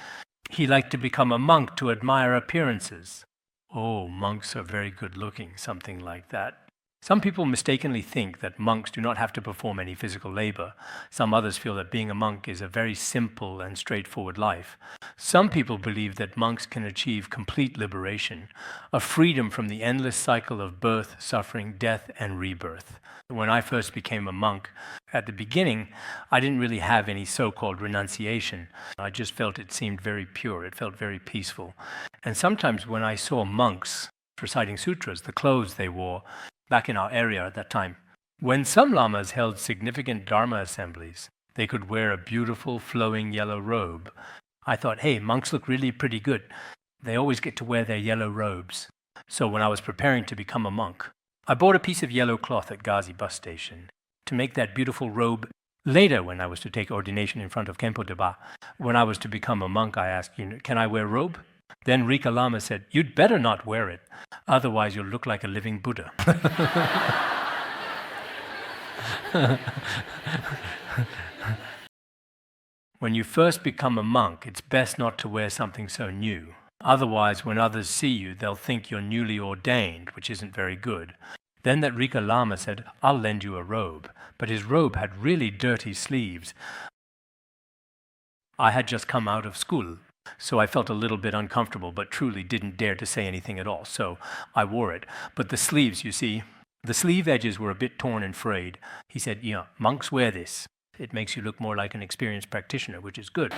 he liked to become a monk to admire appearances. Oh, monks are very good looking, something like that. Some people mistakenly think that monks do not have to perform any physical labor. Some others feel that being a monk is a very simple and straightforward life. Some people believe that monks can achieve complete liberation, a freedom from the endless cycle of birth, suffering, death, and rebirth. When I first became a monk, at the beginning, I didn't really have any so-called renunciation. I just felt it seemed very pure. It felt very peaceful. And sometimes when I saw monks reciting sutras, the clothes they wore, back in our area at that time, when some lamas held significant dharma assemblies, they could wear a beautiful flowing yellow robe. I thought, hey, monks look really pretty good. They always get to wear their yellow robes. So when I was preparing to become a monk, I bought a piece of yellow cloth at Ghazi bus station to make that beautiful robe. Later, when I was to take ordination in front of Khenpo Deba, when I was to become a monk, I asked, can I wear robe? Then Rika Lama said, you'd better not wear it, otherwise you'll look like a living Buddha. When you first become a monk, it's best not to wear something so new. Otherwise, when others see you, they'll think you're newly ordained, which isn't very good. Then that Rika Lama said, I'll lend you a robe. But his robe had really dirty sleeves. I had just come out of school, so I felt a little bit uncomfortable, but truly didn't dare to say anything at all, so I wore it. But the sleeves, you see, the sleeve edges were a bit torn and frayed. He said, yeah, monks wear this. It makes you look more like an experienced practitioner, which is good.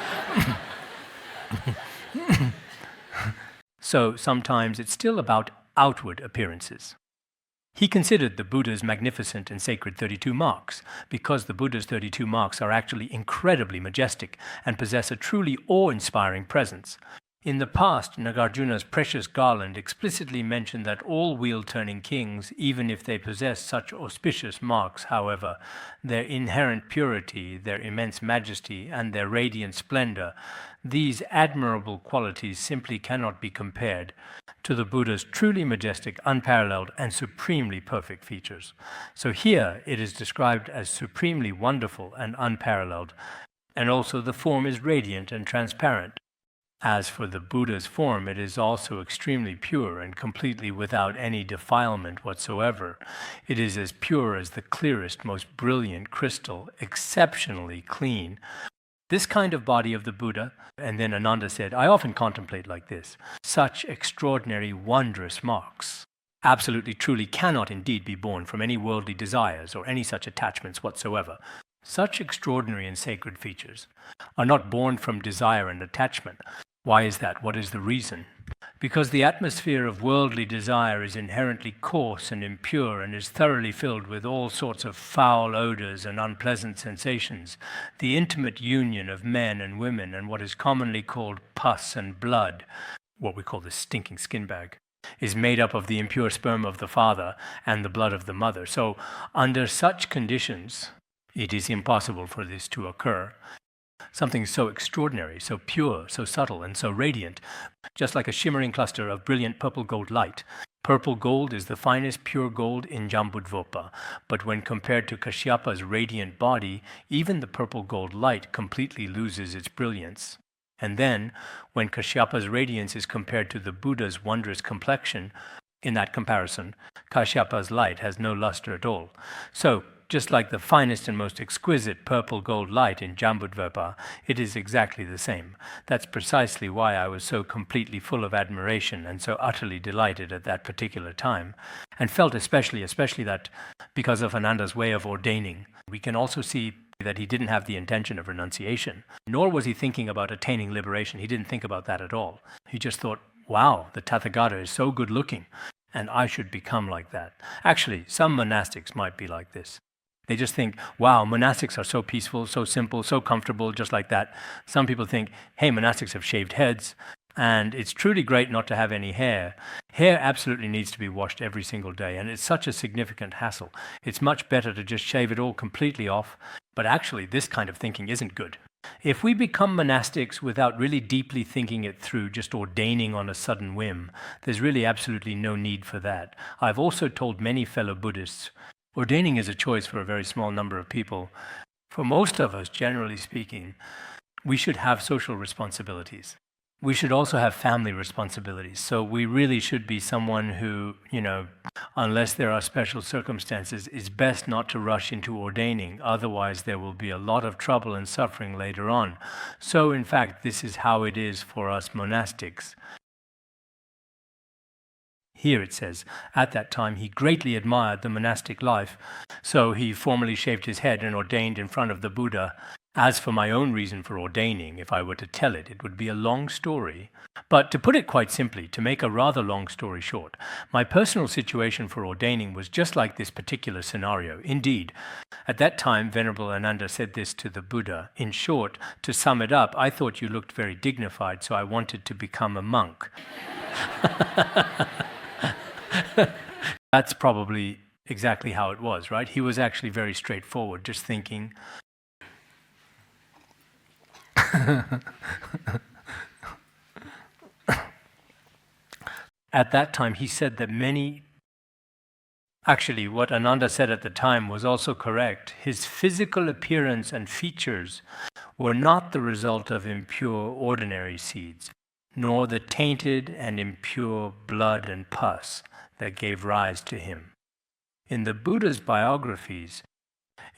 So sometimes it's still about outward appearances. He considered the Buddha's magnificent and sacred 32 marks, because the Buddha's 32 marks are actually incredibly majestic and possess a truly awe-inspiring presence. In the past, Nagarjuna's precious garland explicitly mentioned that all wheel-turning kings, even if they possess such auspicious marks, however, their inherent purity, their immense majesty, and their radiant splendor, these admirable qualities simply cannot be compared to the Buddha's truly majestic, unparalleled, and supremely perfect features. So here it is described as supremely wonderful and unparalleled, and also the form is radiant and transparent. As for the Buddha's form, it is also extremely pure and completely without any defilement whatsoever. It is as pure as the clearest, most brilliant crystal, exceptionally clean. This kind of body of the Buddha, and then Ananda said, I often contemplate like this, such extraordinary, wondrous marks, absolutely truly cannot indeed be born from any worldly desires or any such attachments whatsoever. Such extraordinary and sacred features are not born from desire and attachment. Why is that? What is the reason? Because the atmosphere of worldly desire is inherently coarse and impure and is thoroughly filled with all sorts of foul odors and unpleasant sensations. The intimate union of men and women and what is commonly called pus and blood, what we call the stinking skin bag, is made up of the impure sperm of the father and the blood of the mother. So under such conditions, it is impossible for this to occur. Something so extraordinary, so pure, so subtle, and so radiant, just like a shimmering cluster of brilliant purple gold light. Purple gold is the finest pure gold in Jambudvipa, but when compared to Kashyapa's radiant body, even the purple gold light completely loses its brilliance. And then, when Kashyapa's radiance is compared to the Buddha's wondrous complexion, in that comparison, Kashyapa's light has no luster at all. So, just like the finest and most exquisite purple gold light in Jambudvipa, it is exactly the same. That's precisely why I was so completely full of admiration and so utterly delighted at that particular time, and felt especially that because of Ananda's way of ordaining, we can also see that he didn't have the intention of renunciation, nor was he thinking about attaining liberation. He didn't think about that at all. He just thought, wow, the Tathagata is so good looking, and I should become like that. Actually, some monastics might be like this. They just think, wow, monastics are so peaceful, so simple, so comfortable, just like that. Some people think, hey, monastics have shaved heads, and it's truly great not to have any hair. Hair absolutely needs to be washed every single day, and it's such a significant hassle. It's much better to just shave it all completely off, but actually this kind of thinking isn't good. If we become monastics without really deeply thinking it through, just ordaining on a sudden whim, there's really absolutely no need for that. I've also told many fellow Buddhists, ordaining is a choice for a very small number of people. For most of us, generally speaking, we should have social responsibilities. We should also have family responsibilities. So we really should be someone who, unless there are special circumstances, is best not to rush into ordaining. Otherwise, there will be a lot of trouble and suffering later on. So, in fact, this is how it is for us monastics. Here it says, at that time he greatly admired the monastic life, so he formally shaved his head and ordained in front of the Buddha. As for my own reason for ordaining, if I were to tell it, it would be a long story. But to put it quite simply, to make a rather long story short, my personal situation for ordaining was just like this particular scenario. Indeed, at that time, Venerable Ananda said this to the Buddha. In short, to sum it up, I thought you looked very dignified, so I wanted to become a monk. That's probably exactly how it was, right? He was actually very straightforward, just thinking. At that time, he said that actually, what Ananda said at the time was also correct. His physical appearance and features were not the result of impure ordinary seeds, nor the tainted and impure blood and pus that gave rise to him. In the Buddha's biographies,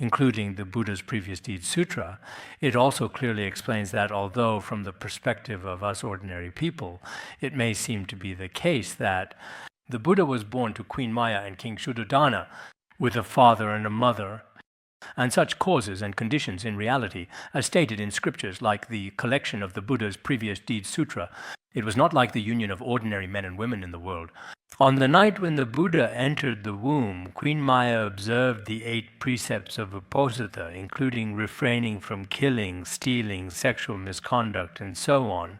including the Buddha's Previous Deeds Sutra, it also clearly explains that although from the perspective of us ordinary people, it may seem to be the case that the Buddha was born to Queen Maya and King Shuddhodana with a father and a mother, and such causes and conditions in reality, as stated in scriptures like the collection of the Buddha's Previous Deeds Sutra, it was not like the union of ordinary men and women in the world. On the night when the Buddha entered the womb, Queen Maya observed the 8 precepts of Uposatha, including refraining from killing, stealing, sexual misconduct, and so on.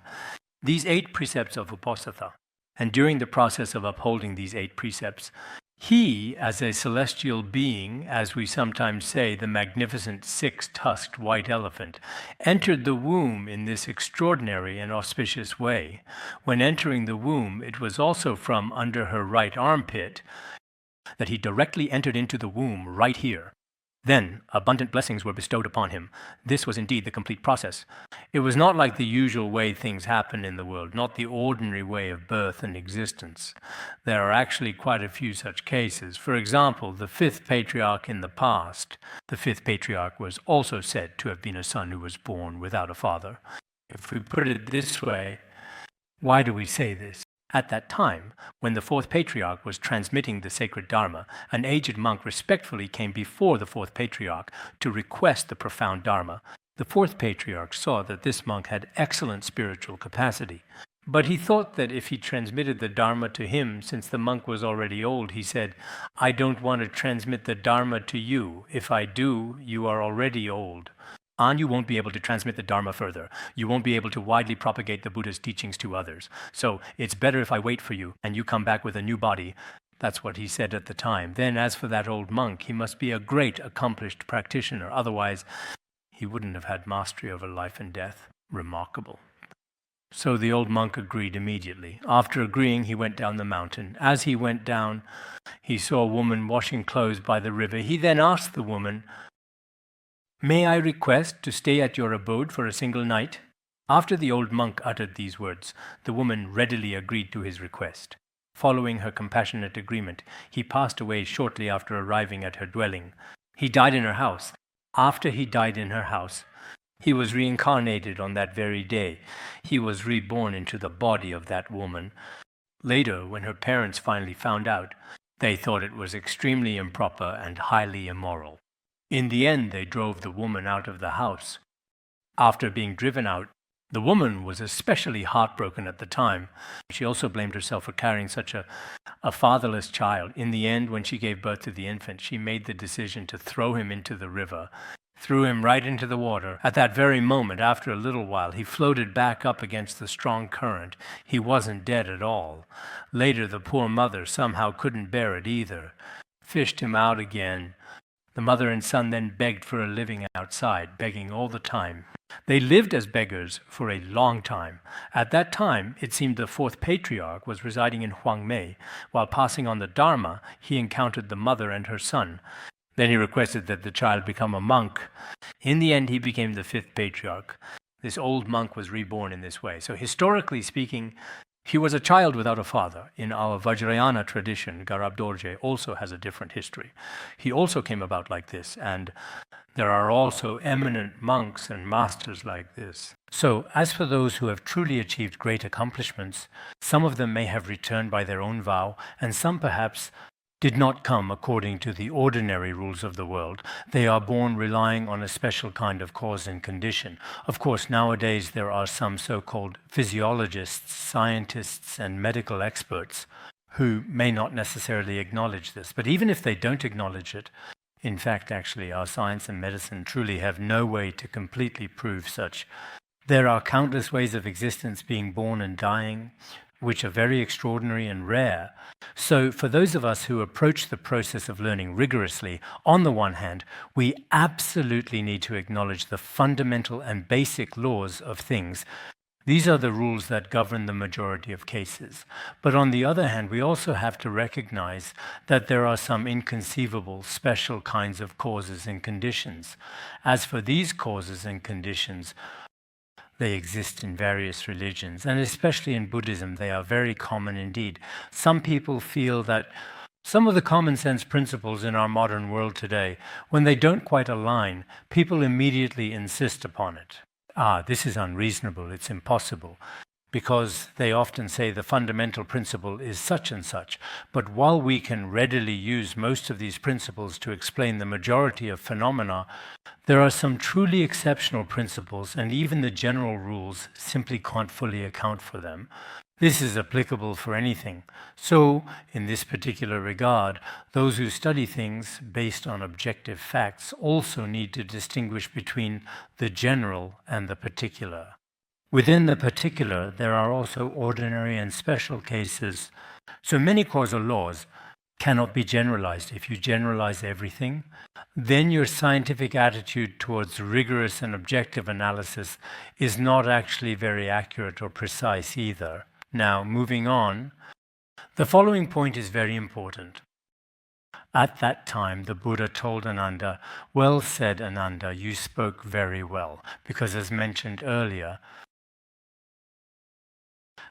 These 8 precepts of Uposatha, and during the process of upholding these 8 precepts, he, as a celestial being, as we sometimes say, the magnificent 6-tusked white elephant, entered the womb in this extraordinary and auspicious way. When entering the womb, it was also from under her right armpit that he directly entered into the womb right here. Then abundant blessings were bestowed upon him. This was indeed the complete process. It was not like the usual way things happen in the world, not the ordinary way of birth and existence. There are actually quite a few such cases. For example, the 5th patriarch in the past, the 5th patriarch was also said to have been a son who was born without a father. If we put it this way, why do we say this? At that time, when the 4th patriarch was transmitting the sacred Dharma, an aged monk respectfully came before the 4th patriarch to request the profound Dharma. The 4th patriarch saw that this monk had excellent spiritual capacity, but he thought that if he transmitted the Dharma to him, since the monk was already old, he said, "I don't want to transmit the Dharma to you. If I do, you are already old." and you won't be able to transmit the Dharma further. You won't be able to widely propagate the Buddha's teachings to others. So it's better if I wait for you and you come back with a new body. That's what he said at the time. Then as for that old monk, he must be a great accomplished practitioner. Otherwise, he wouldn't have had mastery over life and death. Remarkable. So the old monk agreed immediately. After agreeing, he went down the mountain. As he went down, he saw a woman washing clothes by the river. He then asked the woman, "May I request to stay at your abode for a single night?" After the old monk uttered these words, the woman readily agreed to his request. Following her compassionate agreement, he passed away shortly after arriving at her dwelling. He died in her house. After he died in her house, he was reincarnated on that very day. He was reborn into the body of that woman. Later, when her parents finally found out, they thought it was extremely improper and highly immoral. In the end, they drove the woman out of the house. After being driven out, the woman was especially heartbroken at the time. She also blamed herself for carrying such a fatherless child. In the end, when she gave birth to the infant, she made the decision to throw him into the river, threw him right into the water. At that very moment, after a little while, he floated back up against the strong current. He wasn't dead at all. Later, the poor mother somehow couldn't bear it either, fished him out again. The mother and son then begged for a living outside, begging all the time. They lived as beggars for a long time. At that time, it seemed the fourth patriarch was residing in Huangmei. While passing on the Dharma, he encountered the mother and her son. Then he requested that the child become a monk. In the end, he became the fifth patriarch. This old monk was reborn in this way. So historically speaking, he was a child without a father. In our Vajrayana tradition, Garab Dorje also has a different history. He also came about like this, and there are also eminent monks and masters like this. So, as for those who have truly achieved great accomplishments, some of them may have returned by their own vow, and some perhaps did not come according to the ordinary rules of the world. They are born relying on a special kind of cause and condition. Of course, nowadays there are some so-called physiologists, scientists, and medical experts who may not necessarily acknowledge this. But even if they don't acknowledge it, in fact, actually, our science and medicine truly have no way to completely prove such. There are countless ways of existence being born and dying, which are very extraordinary and rare. So for those of us who approach the process of learning rigorously, on the one hand, we absolutely need to acknowledge the fundamental and basic laws of things. These are the rules that govern the majority of cases. But on the other hand, we also have to recognize that there are some inconceivable, special kinds of causes and conditions. As for these causes and conditions, they exist in various religions, and especially in Buddhism, they are very common indeed. Some people feel that some of the common sense principles in our modern world today, when they don't quite align, people immediately insist upon it. This is unreasonable, it's impossible, because they often say the fundamental principle is such and such. But while we can readily use most of these principles to explain the majority of phenomena, there are some truly exceptional principles, and even the general rules simply can't fully account for them. This is applicable for anything. So, in this particular regard, those who study things based on objective facts also need to distinguish between the general and the particular. Within the particular, there are also ordinary and special cases. So many causal laws cannot be generalized. If you generalize everything, then your scientific attitude towards rigorous and objective analysis is not actually very accurate or precise either. Now, moving on, the following point is very important. At that time, the Buddha told Ananda, "Well said, Ananda, you spoke very well," because as mentioned earlier,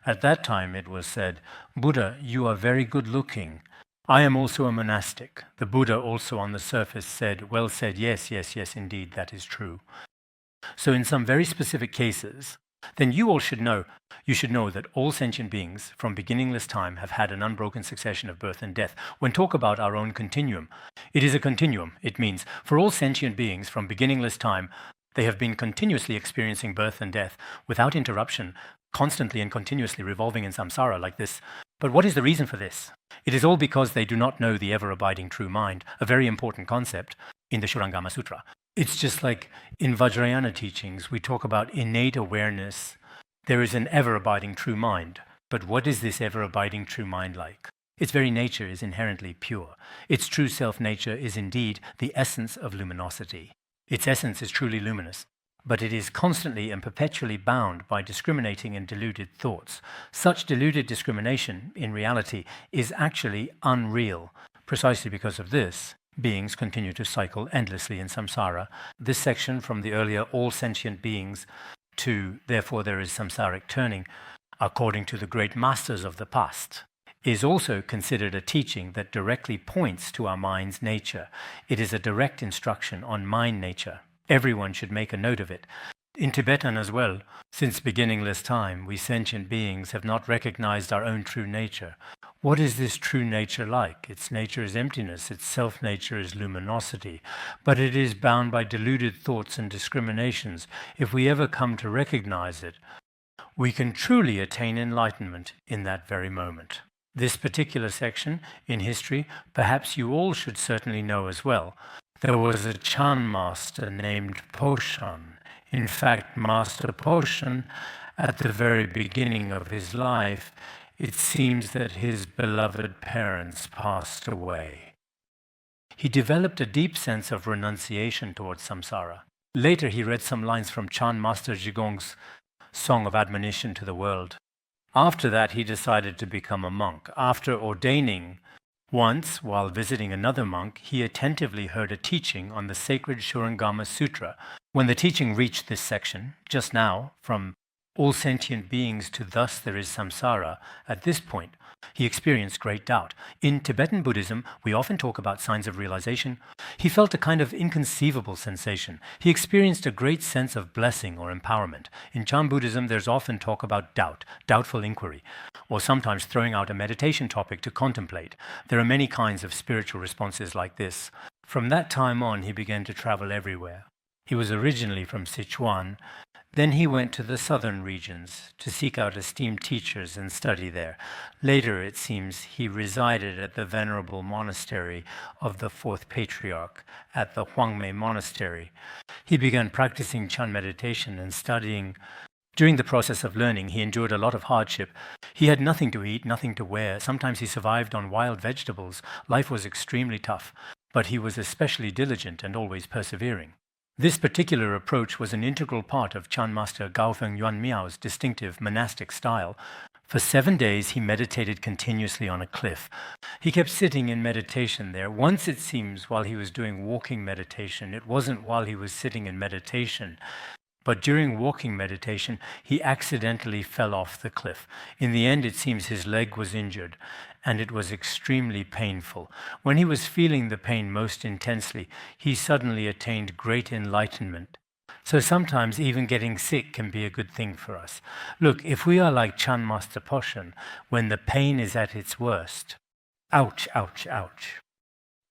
at that time it was said, "Buddha, you are very good looking. I am also a monastic." The Buddha also on the surface said, "Well said, yes, indeed, that is true." So in some very specific cases, then you should know that all sentient beings from beginningless time have had an unbroken succession of birth and death. When talk about our own continuum, it is a continuum. It means for all sentient beings from beginningless time, they have been continuously experiencing birth and death without interruption, constantly and continuously revolving in samsara like this. But what is the reason for this? It is all because they do not know the ever-abiding true mind, a very important concept in the Shurangama Sutra. It's just like in Vajrayana teachings, we talk about innate awareness. There is an ever-abiding true mind. But what is this ever-abiding true mind like? Its very nature is inherently pure. Its true self-nature is indeed the essence of luminosity. Its essence is truly luminous, but it is constantly and perpetually bound by discriminating and deluded thoughts. Such deluded discrimination, in reality, is actually unreal. Precisely because of this, beings continue to cycle endlessly in samsara. This section from the earlier all sentient beings to therefore there is samsaric turning, according to the great masters of the past, is also considered a teaching that directly points to our mind's nature. It is a direct instruction on mind nature. Everyone should make a note of it. In Tibetan as well, since beginningless time, we sentient beings have not recognized our own true nature. What is this true nature like? Its nature is emptiness, its self-nature is luminosity, but it is bound by deluded thoughts and discriminations. If we ever come to recognize it, we can truly attain enlightenment in that very moment. This particular section in history, perhaps you all should certainly know as well. There was a Chan master named Poshan. In fact, Master Poshan, at the very beginning of his life, it seems that his beloved parents passed away. He developed a deep sense of renunciation towards samsara. Later, he read some lines from Chan Master Jigong's Song of Admonition to the World. After that, he decided to become a monk. After ordaining, once, while visiting another monk, he attentively heard a teaching on the sacred Shurangama Sutra. When the teaching reached this section, just now, from all sentient beings to thus there is samsara, at this point, he experienced great doubt. In Tibetan Buddhism, we often talk about signs of realization. He felt a kind of inconceivable sensation. He experienced a great sense of blessing or empowerment. In Chan Buddhism, there's often talk about doubt, doubtful inquiry, or sometimes throwing out a meditation topic to contemplate. There are many kinds of spiritual responses like this. From that time on, he began to travel everywhere. He was originally from Sichuan. Then he went to the southern regions to seek out esteemed teachers and study there. Later, it seems, he resided at the venerable monastery of the fourth patriarch at the Huangmei Monastery. He began practicing Chan meditation and studying. During the process of learning, he endured a lot of hardship. He had nothing to eat, nothing to wear. Sometimes he survived on wild vegetables. Life was extremely tough, but he was especially diligent and always persevering. This particular approach was an integral part of Chan Master Gaofeng Yuan Miao's distinctive monastic style. For 7 days, he meditated continuously on a cliff. He kept sitting in meditation there. Once, it seems, while he was doing walking meditation, it wasn't while he was sitting in meditation, but during walking meditation, he accidentally fell off the cliff. In the end, it seems his leg was injured, and it was extremely painful. When he was feeling the pain most intensely, he suddenly attained great enlightenment. So sometimes even getting sick can be a good thing for us. Look, if we are like Chan Master Poshan, when the pain is at its worst, ouch, ouch, ouch.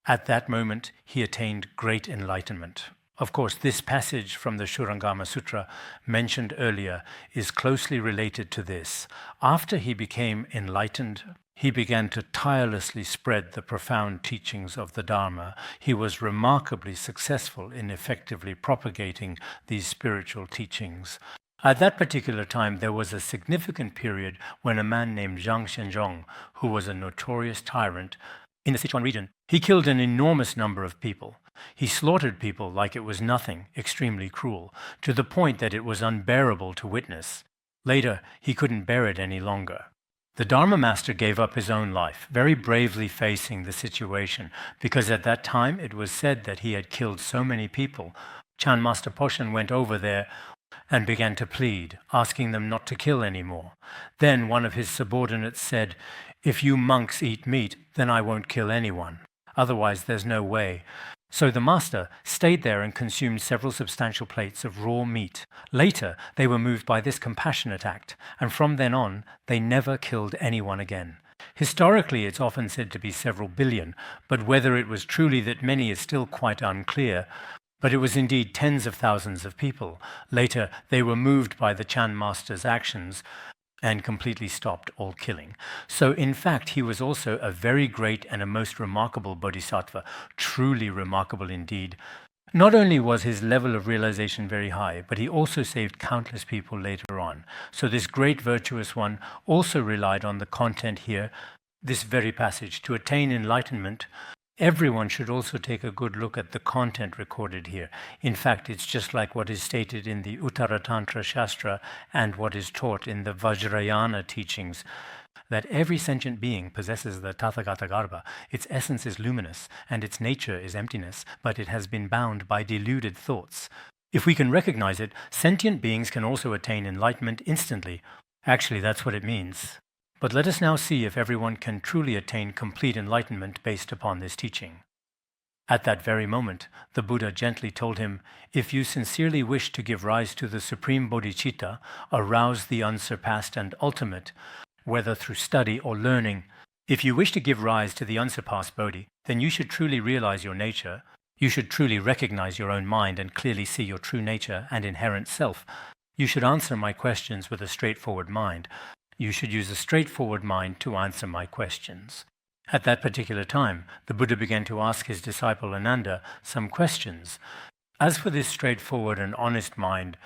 At that moment, he attained great enlightenment. Of course, this passage from the Shurangama Sutra mentioned earlier is closely related to this. After he became enlightened, he began to tirelessly spread the profound teachings of the Dharma. He was remarkably successful in effectively propagating these spiritual teachings. At that particular time, there was a significant period when a man named Zhang Shenzhong, who was a notorious tyrant in the Sichuan region, he killed an enormous number of people. He slaughtered people like it was nothing, extremely cruel, to the point that it was unbearable to witness. Later, he couldn't bear it any longer. The Dharma master gave up his own life, very bravely facing the situation, because at that time it was said that he had killed so many people. Chan Master Poshan went over there and began to plead, asking them not to kill anymore. Then one of his subordinates said, "If you monks eat meat, then I won't kill anyone. Otherwise, there's no way." So the master stayed there and consumed several substantial plates of raw meat. Later, they were moved by this compassionate act, and from then on, they never killed anyone again. Historically, it's often said to be several billion, but whether it was truly that many is still quite unclear. But it was indeed tens of thousands of people. Later, they were moved by the Chan master's actions and completely stopped all killing. So in fact, he was also a very great and a most remarkable bodhisattva, truly remarkable indeed. Not only was his level of realization very high, but he also saved countless people later on. So this great virtuous one also relied on the content here, this very passage. To attain enlightenment, everyone should also take a good look at the content recorded here. In fact, it's just like what is stated in the Uttaratantra Shastra and what is taught in the Vajrayana teachings, that every sentient being possesses the Tathagata Garbha. Its essence is luminous, and its nature is emptiness, but it has been bound by deluded thoughts. If we can recognize it, sentient beings can also attain enlightenment instantly. Actually, that's what it means. But let us now see if everyone can truly attain complete enlightenment based upon this teaching. At that very moment, the Buddha gently told him, if you sincerely wish to give rise to the supreme bodhicitta, arouse the unsurpassed and ultimate, whether through study or learning. If you wish to give rise to the unsurpassed Bodhi, then you should truly realize your nature. You should truly recognize your own mind and clearly see your true nature and inherent self. You should answer my questions with a straightforward mind. You should use a straightforward mind to answer my questions. At that particular time, the Buddha began to ask his disciple Ananda some questions. As for this straightforward and honest mind,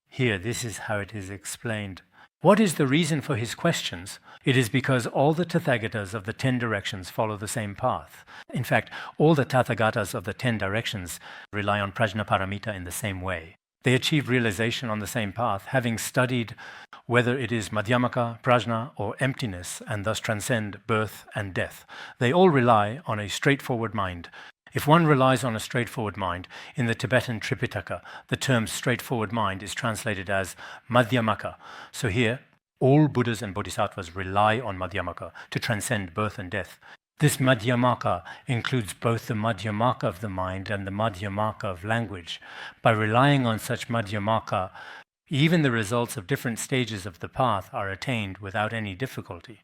here this is how it is explained. What is the reason for his questions? It is because all the Tathagatas of the 10 directions follow the same path. In fact, all the Tathagatas of the 10 directions rely on Prajnaparamita in the same way. They achieve realization on the same path, having studied whether it is Madhyamaka, Prajna, or emptiness, and thus transcend birth and death. They all rely on a straightforward mind. If one relies on a straightforward mind, in the Tibetan Tripitaka, the term straightforward mind is translated as Madhyamaka. So here, all Buddhas and Bodhisattvas rely on Madhyamaka to transcend birth and death. This Madhyamaka includes both the Madhyamaka of the mind and the Madhyamaka of language. By relying on such Madhyamaka, even the results of different stages of the path are attained without any difficulty.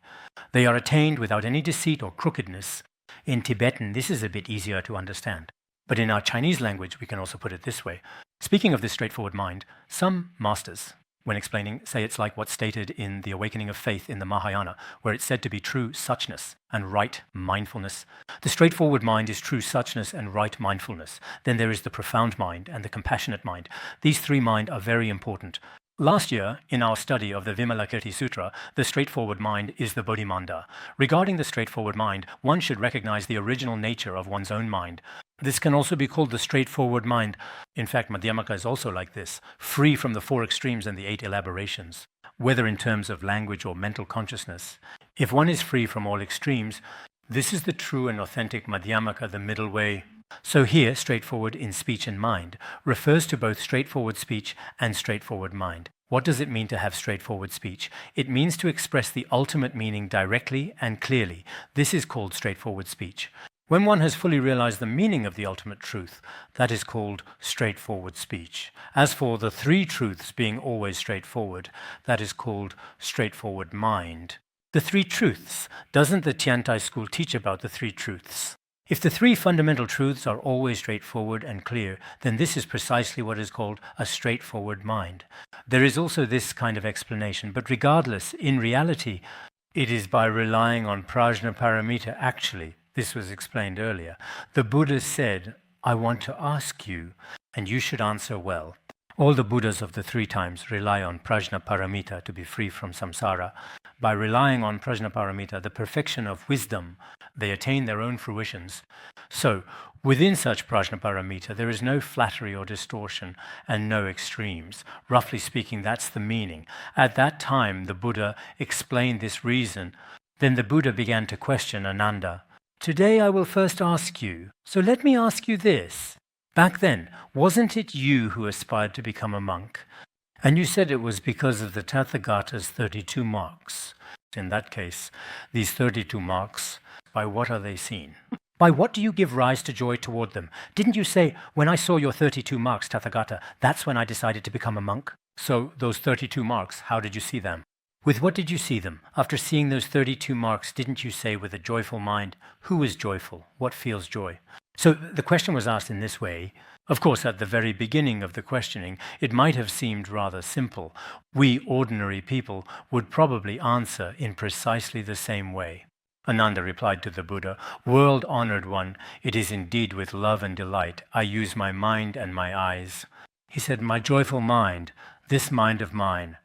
They are attained without any deceit or crookedness. In Tibetan, this is a bit easier to understand. But in our Chinese language, we can also put it this way. Speaking of this straightforward mind, some masters, when explaining, say it's like what's stated in the Awakening of Faith in the Mahayana, where it's said to be true suchness and right mindfulness. The straightforward mind is true suchness and right mindfulness. Then there is the profound mind and the compassionate mind. These three minds are very important. Last year, in our study of the Vimalakirti Sutra, the straightforward mind is the Bodhimanda. Regarding the straightforward mind, one should recognize the original nature of one's own mind. This can also be called the straightforward mind. In fact, Madhyamaka is also like this, free from the 4 extremes and the 8 elaborations, whether in terms of language or mental consciousness. If one is free from all extremes, this is the true and authentic Madhyamaka, the middle way. So here, straightforward in speech and mind refers to both straightforward speech and straightforward mind. What does it mean to have straightforward speech? It means to express the ultimate meaning directly and clearly. This is called straightforward speech. When one has fully realized the meaning of the ultimate truth, that is called straightforward speech. As for the 3 truths being always straightforward, that is called straightforward mind. The 3 truths. Doesn't the Tiantai school teach about the 3 truths? If the 3 fundamental truths are always straightforward and clear, then this is precisely what is called a straightforward mind. There is also this kind of explanation, but regardless, in reality, it is by relying on Prajnaparamita actually. This was explained earlier. The Buddha said, I want to ask you, and you should answer well. All the Buddhas of the 3 times rely on Prajnaparamita to be free from samsara. By relying on Prajnaparamita, the perfection of wisdom, they attain their own fruitions. So, within such Prajnaparamita, there is no flattery or distortion and no extremes. Roughly speaking, that's the meaning. At that time, the Buddha explained this reason. Then the Buddha began to question Ananda. Today I will first ask you, so let me ask you this. Back then, wasn't it you who aspired to become a monk? And you said it was because of the Tathagata's 32 marks. In that case, these 32 marks, by what are they seen? By what do you give rise to joy toward them? Didn't you say, when I saw your 32 marks, Tathagata, that's when I decided to become a monk? So those 32 marks, how did you see them? With what did you see them? After seeing those 32 marks, didn't you say with a joyful mind, who is joyful? What feels joy? So the question was asked in this way. Of course, at the very beginning of the questioning, it might have seemed rather simple. We ordinary people would probably answer in precisely the same way. Ananda replied to the Buddha, "World-honored one, it is indeed with love and delight I use my mind and my eyes." He said, "My joyful mind, this mind of mine,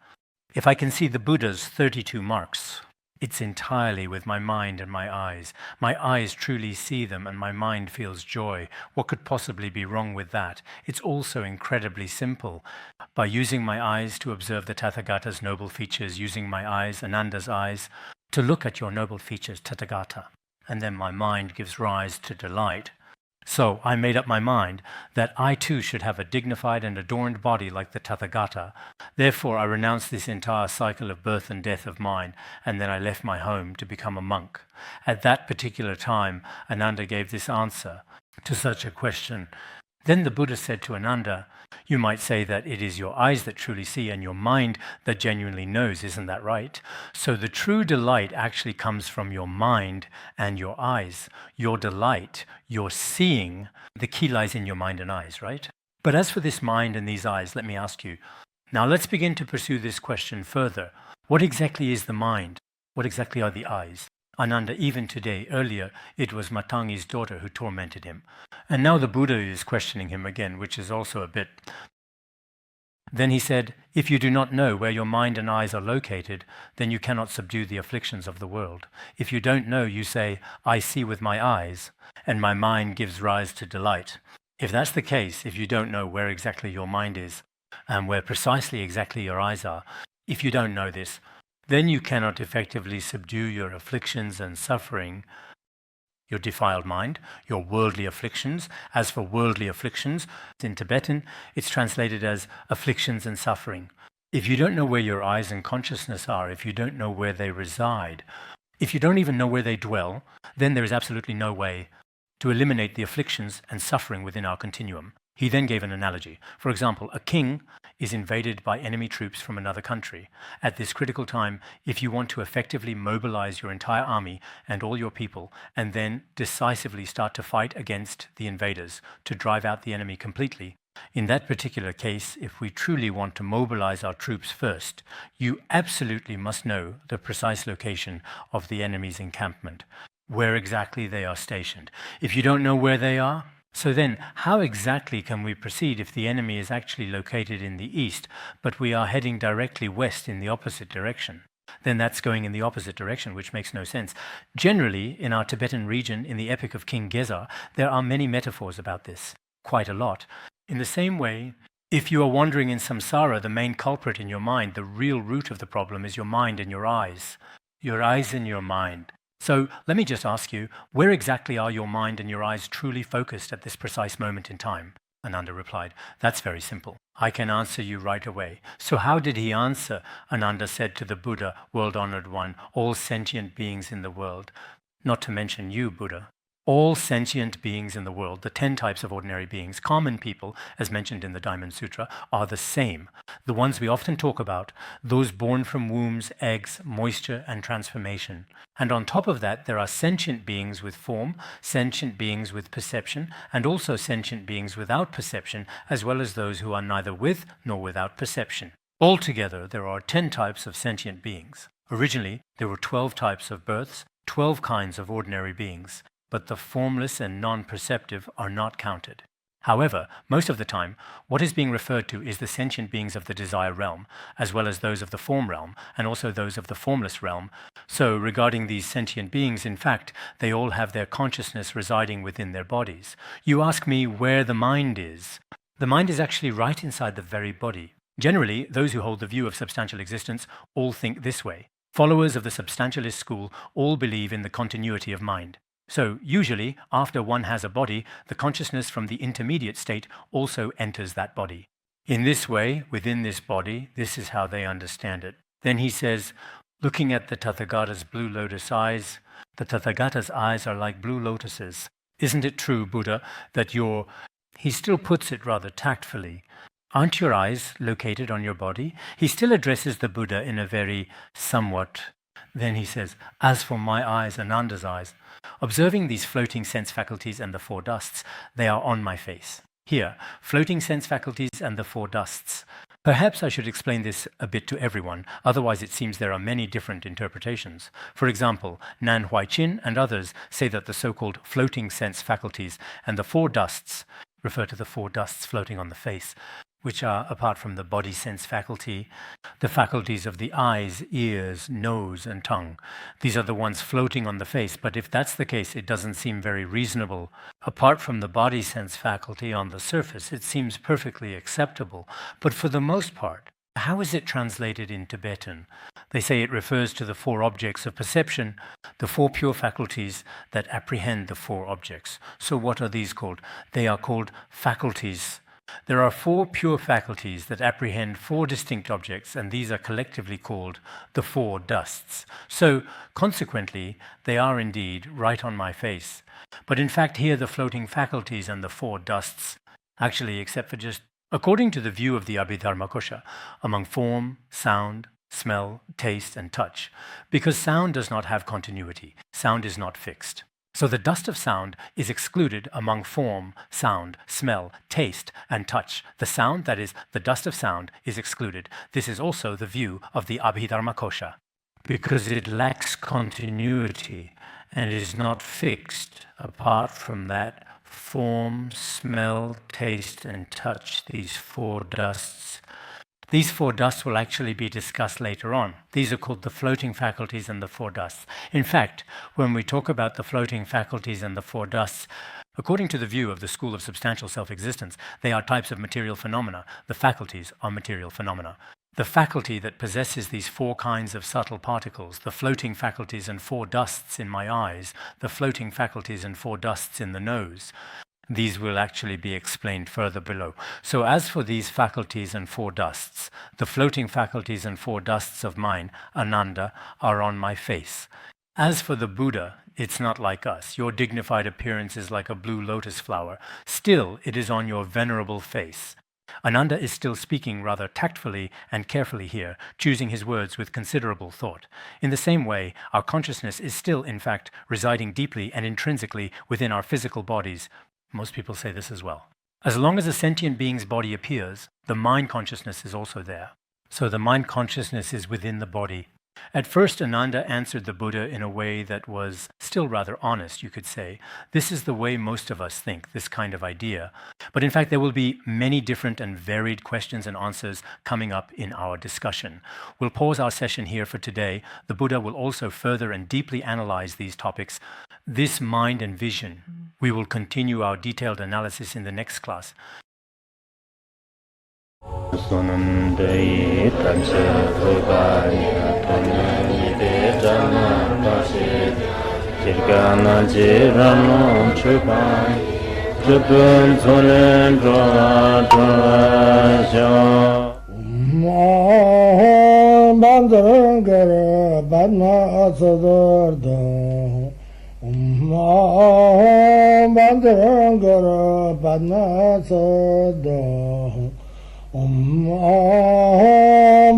if I can see the Buddha's 32 marks, it's entirely with my mind and my eyes. My eyes truly see them and my mind feels joy. What could possibly be wrong with that? It's also incredibly simple. By using my eyes to observe the Tathagata's noble features, using my eyes, Ananda's eyes, to look at your noble features, Tathagata, and then my mind gives rise to delight. So I made up my mind that I too should have a dignified and adorned body like the Tathagata. Therefore I renounced this entire cycle of birth and death of mine, and then I left my home to become a monk." At that particular time, Ananda gave this answer to such a question. Then the Buddha said to Ananda, "You might say that it is your eyes that truly see and your mind that genuinely knows, isn't that right? So the true delight actually comes from your mind and your eyes. Your delight, your seeing, the key lies in your mind and eyes, right? But as for this mind and these eyes, let me ask you. Now let's begin to pursue this question further. What exactly is the mind? What exactly are the eyes? Ananda, even today, earlier, it was Matangi's daughter who tormented him. And now the Buddha is questioning him again, which is also a bit. Then he said, "If you do not know where your mind and eyes are located, then you cannot subdue the afflictions of the world. If you don't know, you say, 'I see with my eyes, and my mind gives rise to delight.' If that's the case, if you don't know where exactly your mind is, and where precisely exactly your eyes are, if you don't know this, then you cannot effectively subdue your afflictions and suffering, your defiled mind, your worldly afflictions. As for worldly afflictions, in Tibetan, it's translated as afflictions and suffering. If you don't know where your eyes and consciousness are, if you don't know where they reside, if you don't even know where they dwell, then there is absolutely no way to eliminate the afflictions and suffering within our continuum." He then gave an analogy. For example, a king is invaded by enemy troops from another country. At this critical time, if you want to effectively mobilize your entire army and all your people, and then decisively start to fight against the invaders to drive out the enemy completely, in that particular case, if we truly want to mobilize our troops first, you absolutely must know the precise location of the enemy's encampment, where exactly they are stationed. If you don't know where they are, so then, how exactly can we proceed if the enemy is actually located in the east, but we are heading directly west in the opposite direction? Then that's going in the opposite direction, which makes no sense. Generally, in our Tibetan region, in the epic of King Geza, there are many metaphors about this, quite a lot. In the same way, if you are wandering in samsara, the main culprit in your mind, the real root of the problem is your mind and your eyes and your mind. So let me just ask you, where exactly are your mind and your eyes truly focused at this precise moment in time? Ananda replied, "That's very simple. I can answer you right away." So how did he answer? Ananda said to the Buddha, "World-honored one, all sentient beings in the world, not to mention you, Buddha, all sentient beings in the world, the 10 types of ordinary beings, common people, as mentioned in the Diamond Sutra, are the same. The ones we often talk about, those born from wombs, eggs, moisture, and transformation. And on top of that, there are sentient beings with form, sentient beings with perception, and also sentient beings without perception, as well as those who are neither with nor without perception. Altogether, there are 10 types of sentient beings. Originally, there were 12 types of births, 12 kinds of ordinary beings, but the formless and non-perceptive are not counted. However, most of the time, what is being referred to is the sentient beings of the desire realm, as well as those of the form realm, and also those of the formless realm. So regarding these sentient beings, in fact, they all have their consciousness residing within their bodies. You ask me where the mind is. The mind is actually right inside the very body. Generally, those who hold the view of substantial existence all think this way. Followers of the substantialist school all believe in the continuity of mind. So usually, after one has a body, the consciousness from the intermediate state also enters that body. In this way, within this body, this is how they understand it. Then he says, looking at the Tathagata's blue lotus eyes, the Tathagata's eyes are like blue lotuses. Isn't it true, Buddha, that he still puts it rather tactfully, aren't your eyes located on your body? He still addresses the Buddha in a very somewhat. Then he says, as for my eyes, Ananda's eyes, observing these floating sense faculties and the 4 dusts, they are on my face. Here, floating sense faculties and the 4 dusts. Perhaps I should explain this a bit to everyone, otherwise it seems there are many different interpretations. For example, Nan Huaichin and others say that the so-called floating sense faculties and the four dusts refer to the four dusts floating on the face, which are, apart from the body sense faculty, the faculties of the eyes, ears, nose, and tongue. These are the ones floating on the face, but if that's the case, it doesn't seem very reasonable. Apart from the body sense faculty on the surface, it seems perfectly acceptable. But for the most part, how is it translated in Tibetan? They say it refers to the four objects of perception, the four pure faculties that apprehend the four objects. So what are these called? They are called faculties. There are four pure faculties that apprehend four distinct objects, and these are collectively called the four dusts. So, consequently, they are indeed right on my face. But in fact, here the floating faculties and the four dusts, actually, except for just, according to the view of the Abhidharmakosha, among form, sound, smell, taste, and touch, because sound does not have continuity, sound is not fixed. So the dust of sound is excluded among form, sound, smell, taste, and touch. The sound, that is, the dust of sound, is excluded. This is also the view of the Abhidharmakosha. Because it lacks continuity and is not fixed. Apart from that, form, smell, taste, and touch, these four dusts. These four dusts will actually be discussed later on. These are called the floating faculties and the four dusts. In fact, when we talk about the floating faculties and the four dusts, according to the view of the school of substantial self-existence, they are types of material phenomena. The faculties are material phenomena. The faculty that possesses these four kinds of subtle particles, the floating faculties and four dusts in my eyes, the floating faculties and four dusts in the nose, these will actually be explained further below. So as for these faculties and four dusts, the floating faculties and four dusts of mine, Ananda, are on my face. As for the Buddha, it's not like us. Your dignified appearance is like a blue lotus flower. Still, it is on your venerable face. Ananda is still speaking rather tactfully and carefully here, choosing his words with considerable thought. In the same way, our consciousness is still, in fact, residing deeply and intrinsically within our physical bodies. Most people say this as well. As long as a sentient being's body appears, the mind consciousness is also there. So the mind consciousness is within the body. At first, Ananda answered the Buddha in a way that was still rather honest, you could say. This is the way most of us think, this kind of idea. But in fact, there will be many different and varied questions and answers coming up in our discussion. We'll pause our session here for today. The Buddha will also further and deeply analyze these topics. This mind and vision. We will continue our detailed analysis in the next class. Bandharangara Padmasada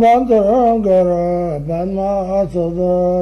Bandharangara Padmasada